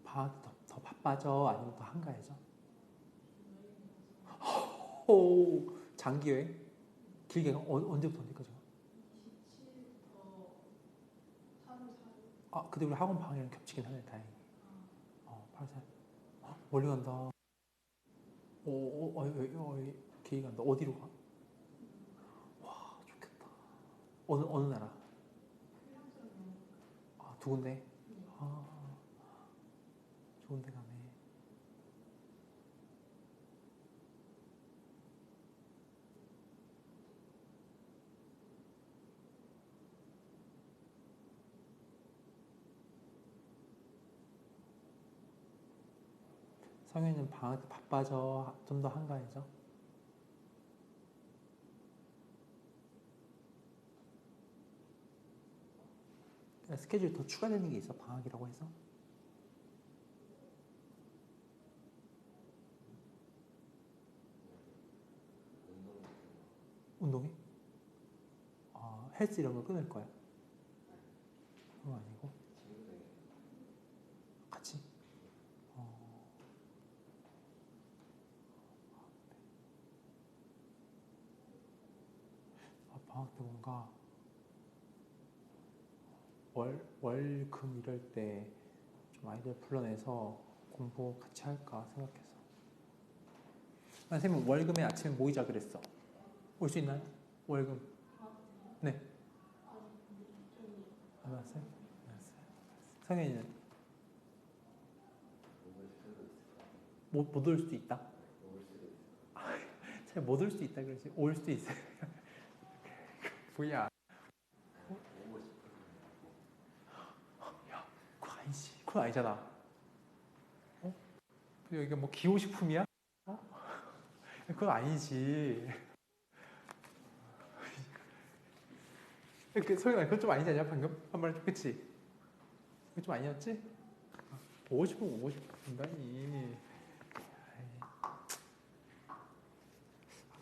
방학 더 바빠져? 아니면 더 한가해져? 오, 장기 여행? 길게 가? 언제부터 언제까지 가? 아, 근데 우리 학원 방학이랑 겹치긴 하네, 다행히. 8월 4일. 멀리 간다. 길게 간다. 어디로 가? 와, 좋겠다. 어느 나라? 아, 두 군데? 아, 좋은 데 가네. 성현이는 방학 때 바빠져? 좀 더 한가해져? 스케줄이 더 추가되는 게 있어, 방학이라고 해서? 운동해? 헬스 이런 거 끊을 거야? 그건 아니고? 같이? 방학 때 뭔가 금 이럴 때 좀 아이들 불러내서 공부 같이 할까 생각해서. 선생님 월금에 아침에 모이자 그랬어. 올 수 있나요? 월금. 네. 안 왔어요? 알았어요. 성현이는 못 올 수도 있다. 잘 못 올 수도 있다 그러지. 올 수도 있어요. 뭐야? 야, 그거 아니지. 그거 아니잖아. 여기가 뭐 기호식품이야? 그건 아니지. 소영아, 그건 좀 아니지 않냐 방금 한 말, 그치? 그거 좀 아니었지? 오고 싶으면 오고 싶은다니.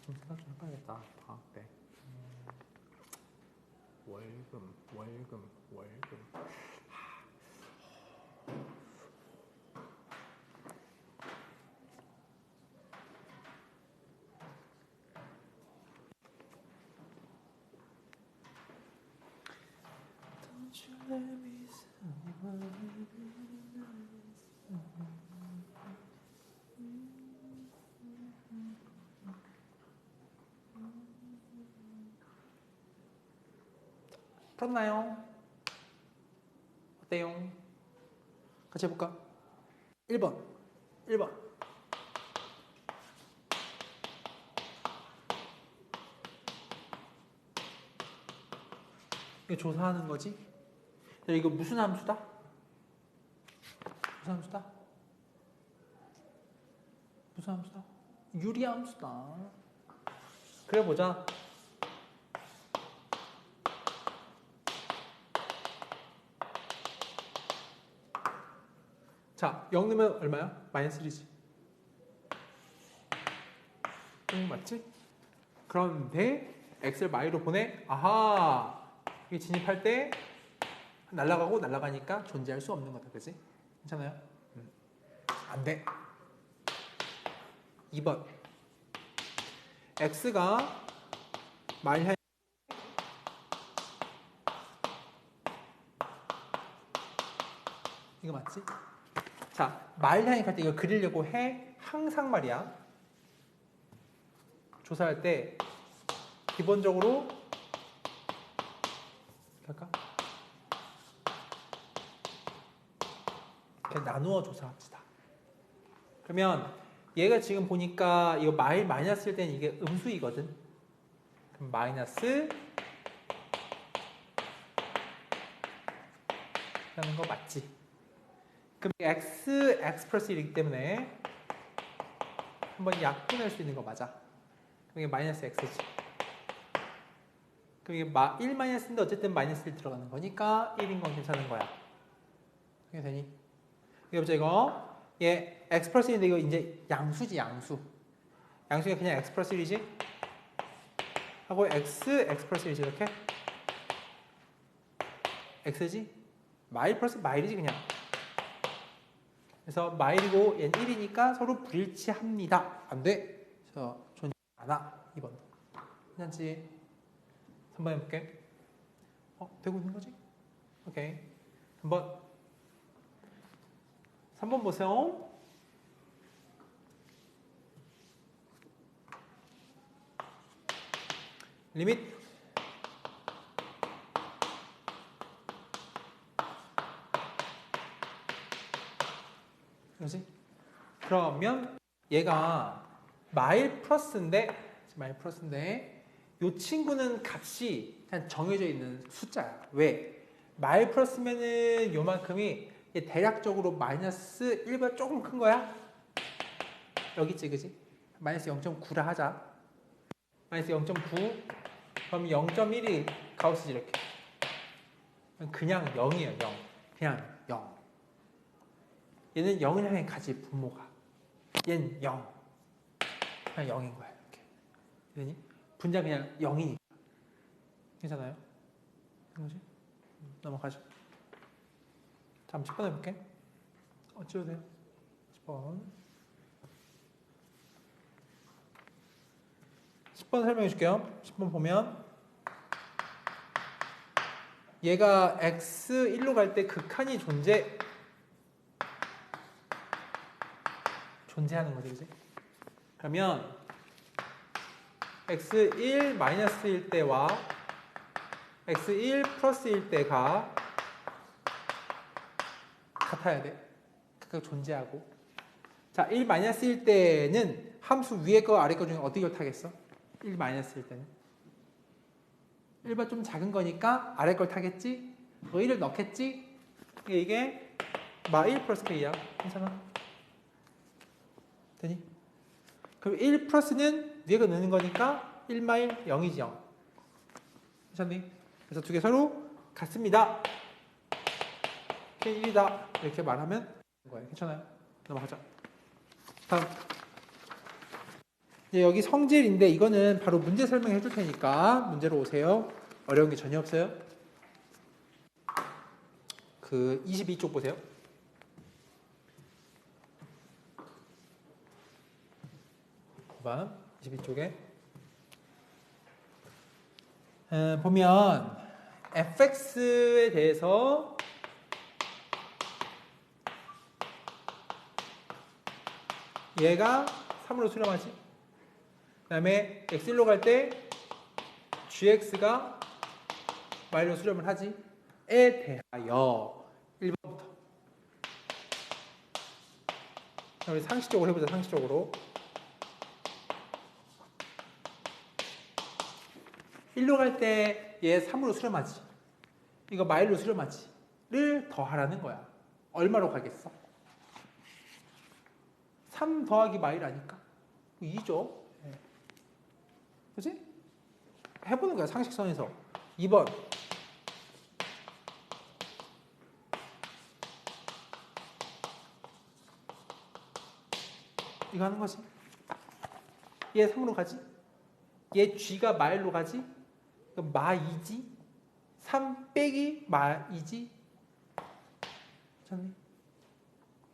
좀 생각 좀 해봐야겠다. 방학 때. 월금. 풀었나요? 어때요? 같이 해볼까? 1번 이거 조사하는 거지? 야, 이거 무슨 함수다? 무슨 함수다? 유리함수다. 그래 보자. 자, 0 넣으면 얼마야? 마이너스 1이지. 맞지? 그런데 x를 마이로 보내. 아하, 이게 진입할 때 날아가고 날아가니까 존재할 수 없는 거다, 그지? 괜찮아요? 안 돼. 2번. x가 마일 향 이거 맞지? 자, 마일 향이 갈 때 이거 그리려고 해. 항상 말이야. 조사할 때 기본적으로 할까? 그냥 나누어 조사합시다. 그러면 얘가 지금 보니까 이거 마일 마이너스일 때는 이게 음수이거든. 그럼 마이너스 라는 거 맞지? 그럼 x 플러스 1이기 때문에 한번 약분할 수 있는 거 맞아. 그럼 이게 마이너스 x지. 그럼 이게 1 마이너스인데 어쨌든 마이너스 1 들어가는 거니까 1인 건 괜찮은 거야. 그게 되니? 이거 보자 이거. 얘 x 플러스 1인데 이거 이제 양수지 양수. 양수가 그냥 x 플러스 1이지? 하고 x 플러스 1이지 이렇게? x지? 마일 플러스 마일이지 그냥. 그래서 마일이고 얘는 1이니까 서로 불일치합니다. 안 돼. 그래서 존재 않아. 2번. 괜찮지? 3번 해볼게. 되고 있는 거지? 오케이. 3번 보세요. 리밋 그렇지? 그러면 얘가 마일 플러스인데 이 친구는 값이 그냥 정해져 있는 숫자야. 왜? 마일 플러스면은 요만큼이 대략적으로 마이너스 1보다 조금 큰 거야. 여기 있지, 그지? 마이너스 0.9라 하자. 마이너스 0.9 그럼 0.1이 가우스지 이렇게. 그냥 0이에요. 0. 그냥 0. 얘는 0을 향해 가지 분모가. 얘는 0. 그냥 0인 거야. 이렇게. 되니? 분자 그냥 0이니까. 괜찮아요? 그거지? 넘어가죠. 다음 10번 해볼게. 찍어도 돼요? 10번. 10번 설명해 줄게요. 10번 보면 얘가 x1로 갈 때 극한이 존재하는 거지, 그지? 그러면 x1 마이너스일 때와 x1 플러스일 때가 같아야 돼. 각각 존재하고. 자, 1 마이너스일 때는 함수 위에 거 아래 거 중에 어떻게 타겠어? 1 마이너스일 때는 1번 좀 작은 거니까 아래 걸 타겠지? 1을 넣겠지? 이게 마1 플러스 k야. 괜찮아? 되니? 그럼 1 플러스는 위에 거 넣는 거니까 1 마일 0이지 0. 괜찮니? 그래서 두 개 서로 같습니다. k1이다. 이렇게 말하면 되는 거예요. 괜찮아요? 넘어가자. 다음. 이제 여기 성질인데 이거는 바로 문제 설명해 줄 테니까 문제로 오세요. 어려운 게 전혀 없어요. 그 22쪽 보세요. 봐봐. 22쪽에 보면 fx에 대해서 얘가 3으로 수렴하지. 그 다음에 x1로 갈 때 gx가 y로 수렴을 하지. 에 대하여 1번부터. 우리 상식적으로 해보자. 상식적으로 1로 갈 때 얘 3으로 수렴하지. 이거 마일로 수렴하지. 를 더하라는 거야. 얼마로 가겠어? 3 더하기 마일 아니까 2죠. 네. 그치? 해보는 거야. 상식선에서. 2번 이거 하는 거지. 얘 3으로 가지. 얘 g가 마일로 가지. 그럼 마2지. 3 빼기 마2지. 괜찮니?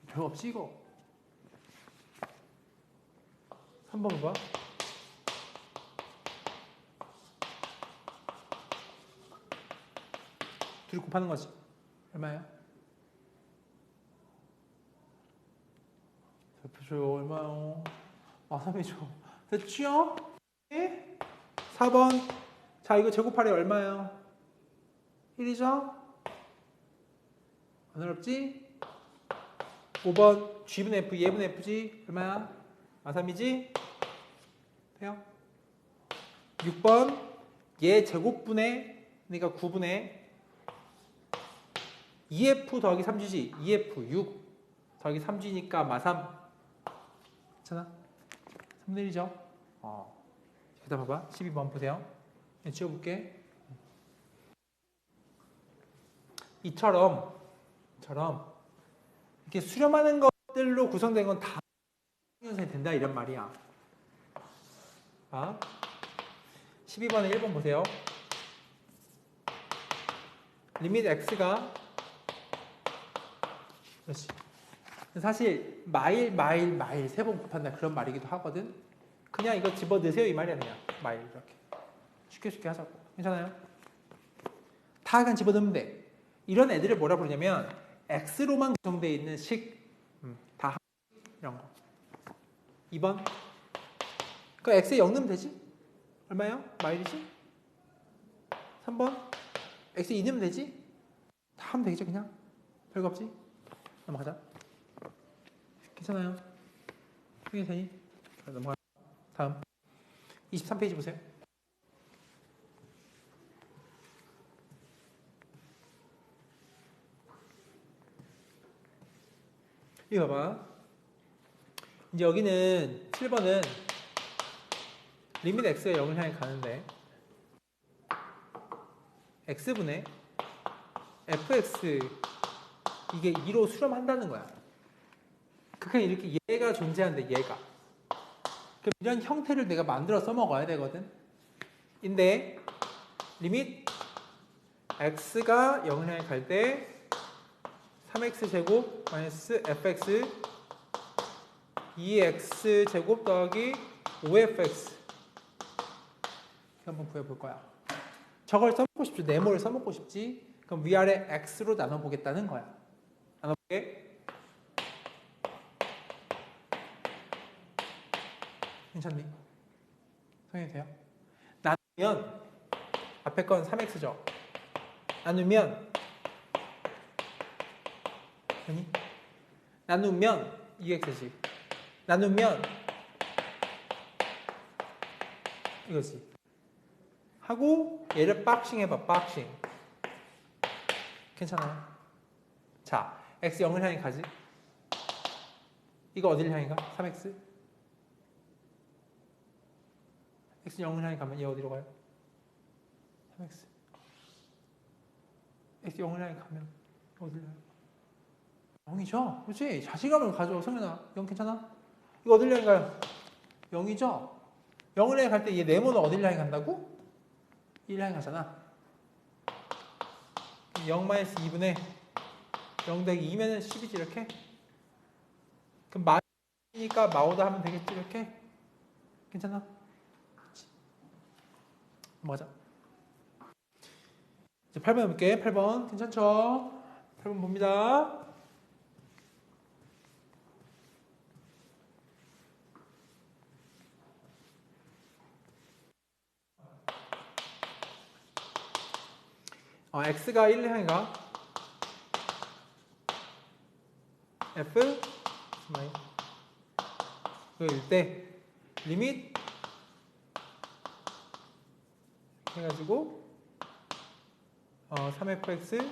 별거 없지 이거. 3번은 뭐야? 둘이 곱하는 거지. 얼마야? 대표죠. 얼마요? 3이죠. 됐지요? 네? 4번. 자, 이거 제곱하래 얼마예요? 1이죠? 안 어렵지? 5번. G분의 F, 얘분의 F지? 얼마야? 3이지? 돼요? 6번. 얘 제곱분의, 그러니까 9분의 2F 더하기 3G지? 2F, 6 더하기 3G니까 마3. 괜찮아? 3분의 1이죠? 그 다음 봐봐. 12번 보세요. 지워볼게. 이처럼 이렇게 수렴하는 것들로 구성된 건 다 형성이 된다 이런 말이야. 아, 12번에 1번 보세요. 리밋 x가 그렇지. 사실 마일 세 번 곱한다 그런 말이기도 하거든. 그냥 이거 집어 넣으세요 이 말이야. 그냥 마일 이렇게 쉽게 하자고. 괜찮아요? 다 그냥 집어 넣으면 돼. 이런 애들을 뭐라 부르냐면 x로만 구성되어 있는 식. 다 이런 거. 2번. 그 x에 0 넣으면 되지? 얼마예요? 마일이지? 3번. x에 2 넣으면 되지? 다 하면 되겠죠 그냥? 별거 없지? 넘어가자. 괜찮아요? 이게 되니? 넘어가. 다음 23페이지 보세요. 이거 봐봐. 이제 여기는 7번은 리밋 x가 0을 향해 가는데 x분의 fx 이게 2로 수렴한다는 거야. 그냥 이렇게 얘가 존재하는데 얘가. 그럼 이런 형태를 내가 만들어 써먹어야 되거든. 인데 리밋 x가 0을 향해 갈 때 3x 제곱 마이너스 fx 2x 제곱 더하기 5fx 한번 구해볼 거야. 저걸 써먹고 싶지. 네모를 써먹고 싶지. 그럼 위아래 x로 나눠보겠다는 거야. 나눠볼게. 괜찮니? 성형이 돼요? 나누면 앞에 건 3x죠. 나누면 아니? 나누면 2x지. 나누면 이거지. 하고 얘를 박싱 해봐. 박싱. 괜찮아요? 자, x 0을 향해 가지. 이거 어디를 향해 가? 3x? x 0을 향해 가면 얘 어디로 가요? 3x. x 0을 향해 가면 어디로 가요? 0이죠? 그렇지? 자신감을 가져. 성현아, 0 괜찮아? 이거 어디를 향해 가요? 0이죠? 0을 향해 갈 때 얘 네모는 어디를 향해 간다고? 1을 향해 가잖아. 0-2분의 0 더하기 2면은 10이지 이렇게. 그럼 마이니까 마오다 하면 되겠지 이렇게. 괜찮아? 맞아. 이제 8번 해볼게. 8번 괜찮죠? 8번 봅니다. x가 1을 향해 가. f 그일 때 리밋 해가지고 3fx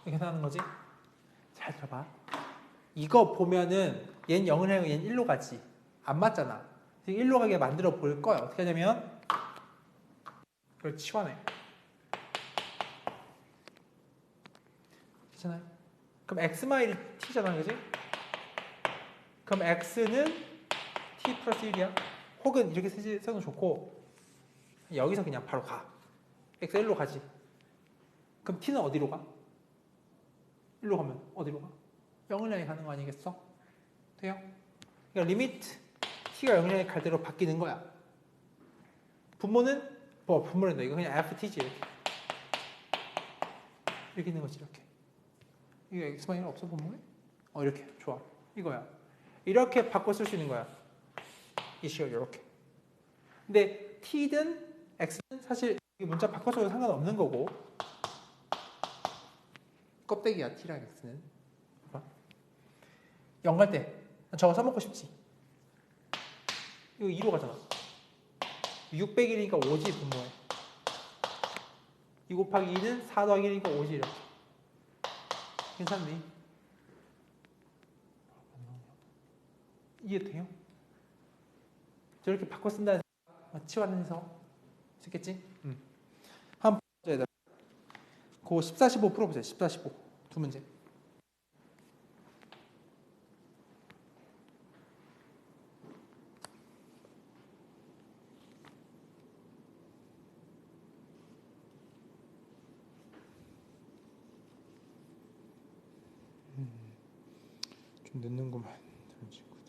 이렇게 하는 거지. 잘 들어봐. 이거 보면은 얘는 0을 향해 얘는 1로 가지. 안 맞잖아. 1로 가게 만들어 볼 거야. 어떻게 하냐면 이걸 치환해. 괜찮아요? 그럼 x 마일이 t잖아, 그지? 그럼 x는 t 플러스 1이야. 혹은 이렇게 써도 좋고 여기서 그냥 바로 가. x 1로 가지. 그럼 t는 어디로 가? 1로 가면 어디로 가? 0을 향해 가는 거 아니겠어? 돼요? 그러니까 리미트 t가 0을 향해 갈 대로 바뀌는 거야. 분모는 분모는다. 이거 그냥 ft지 이렇게 있는 거지 이렇게. 이거 x마이너 없어 분모에? 이렇게 좋아. 이거야. 이렇게 바꿔 쓸 수 있는 거야. 이 식을 이렇게. 근데 t든 x는 사실 문자 바꿔서도 상관없는 거고 껍데기야 t랑 x는. 0 갈 때 저거 써먹고 싶지. 이거 2로 가잖아. 600이니까 5지 분모에. 2 곱하기 2는 4 더하기 1이니까 5지 이렇게. 괜찮니? 이해돼요? 저렇게 바꿔 쓴다는 치환해서 됐겠지? 한번 보자 얘들아. 그 14, 15 풀어보자. 14, 15 두 문제. 좀 늦는구만. 저런 친구들.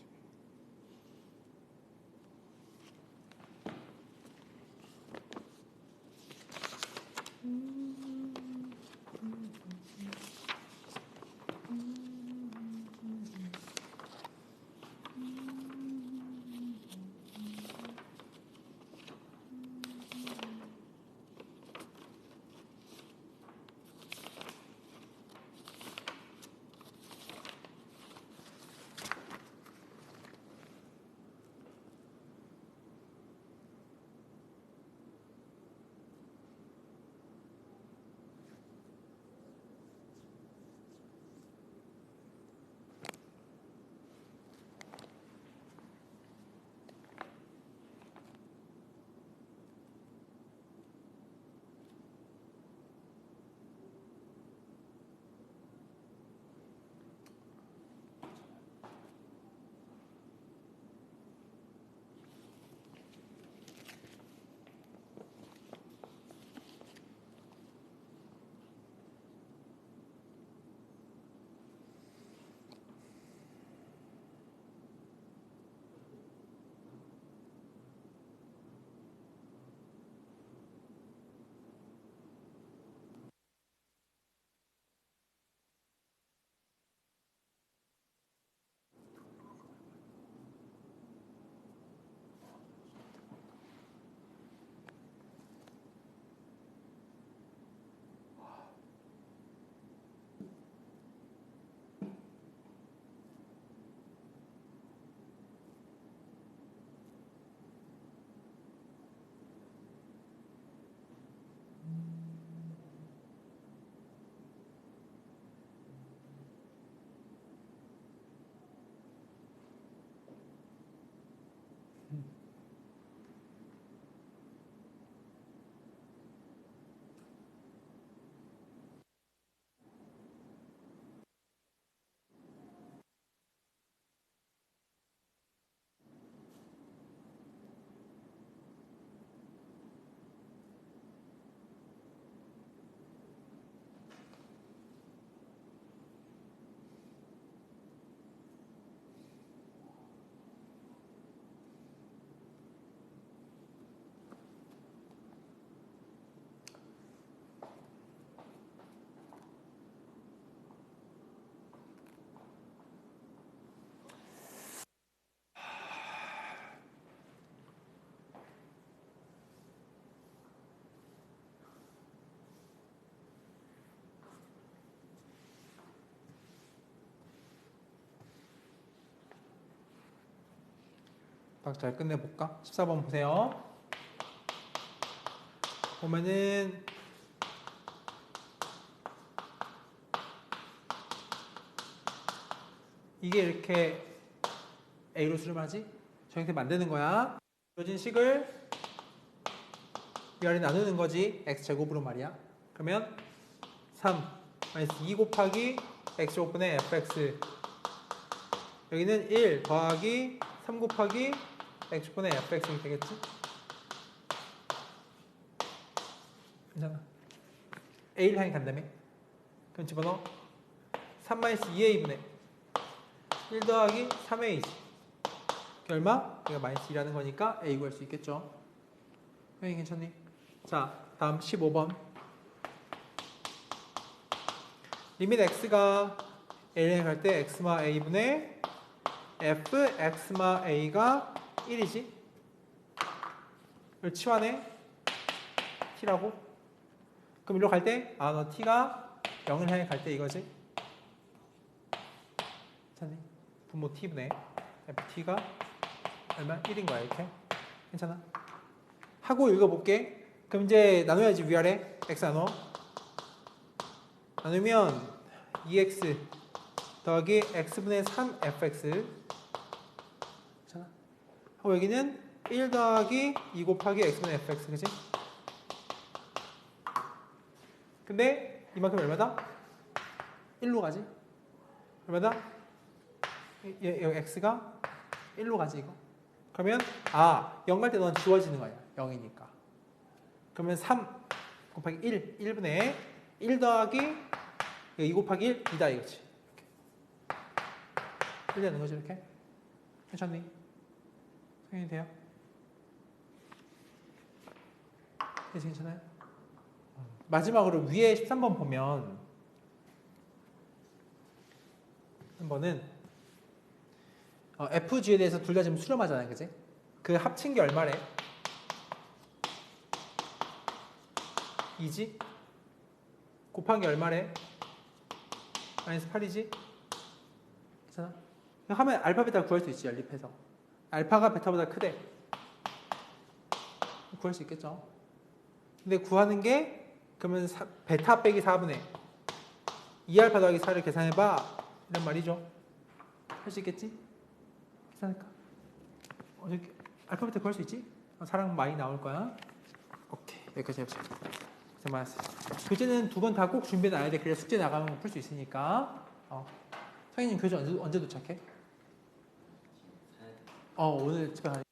딱 잘 끝내볼까? 14번 보세요. 보면은 이게 이렇게 A로 수렴하지? 저 형태 만드는 거야. 이루어진 식을 위아래 나누는 거지. X제곱으로 말이야. 그러면 3 마이너스 2 곱하기 X제곱분의 fx, 여기는 1 더하기 3 곱하기 X제곱분의 fx이 되겠지? 괜찮아. A를 향해 간다며? 그럼 집어넣어. 3 마이너스 2A분의 1 더하기 3A지. 그게 얼마? 이거 마이너스 2라는 거니까 A 구할 수 있겠죠? 형이 괜찮니? 자, 다음 15번. 리밋 x가 A를 향해 갈 때 x마 A분의 f x마 A가 1이지? 이걸 치환해. t라고. 그럼 이리로 갈 때, 너 t가 0을 향해 갈 때 이거지? 괜찮니? 분모 t분의 ft가 얼마? 1인 거야, 이렇게. 괜찮아? 하고 읽어볼게. 그럼 이제 나눠야지, 위아래. x 나눠. 나누면 2x 더하기 x분의 3fx. 괜찮아? 하고 여기는 1 더하기 2 곱하기 x분의 fx, 그치? 근데 이만큼 얼마다? 1로 가지. 얼마다? 여기 x가 1로 가지 이거. 그러면 0 갈 때 넌 지워지는 거야. 0이니까. 그러면 3 곱하기 1, 1분의 1 더하기 2 곱하기 1, 2다 이거지. 이렇게. 되는 거지 이렇게. 괜찮니? 성인이 돼요? 괜찮아요? 마지막으로 위에 13번 보면 한 번은 FG에 대해서 둘 다 지금 수렴하잖아요. 그지? 그 합친 게 얼마래? 2지? 곱한 게 얼마래? 마이너스 8이지? 괜찮아? 하면 알파 베타 구할 수 있지. 연립해서 알파가 베타보다 크대. 구할 수 있겠죠? 근데 구하는 게 그러면 베타 빼기 4분의 2알파 더하기 4를 계산해봐 이런 말이죠. 할 수 있겠지? 괜찮을까? 알파 베타 구할 수 있지? 4랑 많이 나올 거야. 오케이, 여기까지 해보자. 고생 많았어. 교재는 두 번 다 꼭 준비해놔야 돼. 그래야 숙제 나가면 풀 수 있으니까. 성인님 교재 언제 도착해? 오늘 집에 가야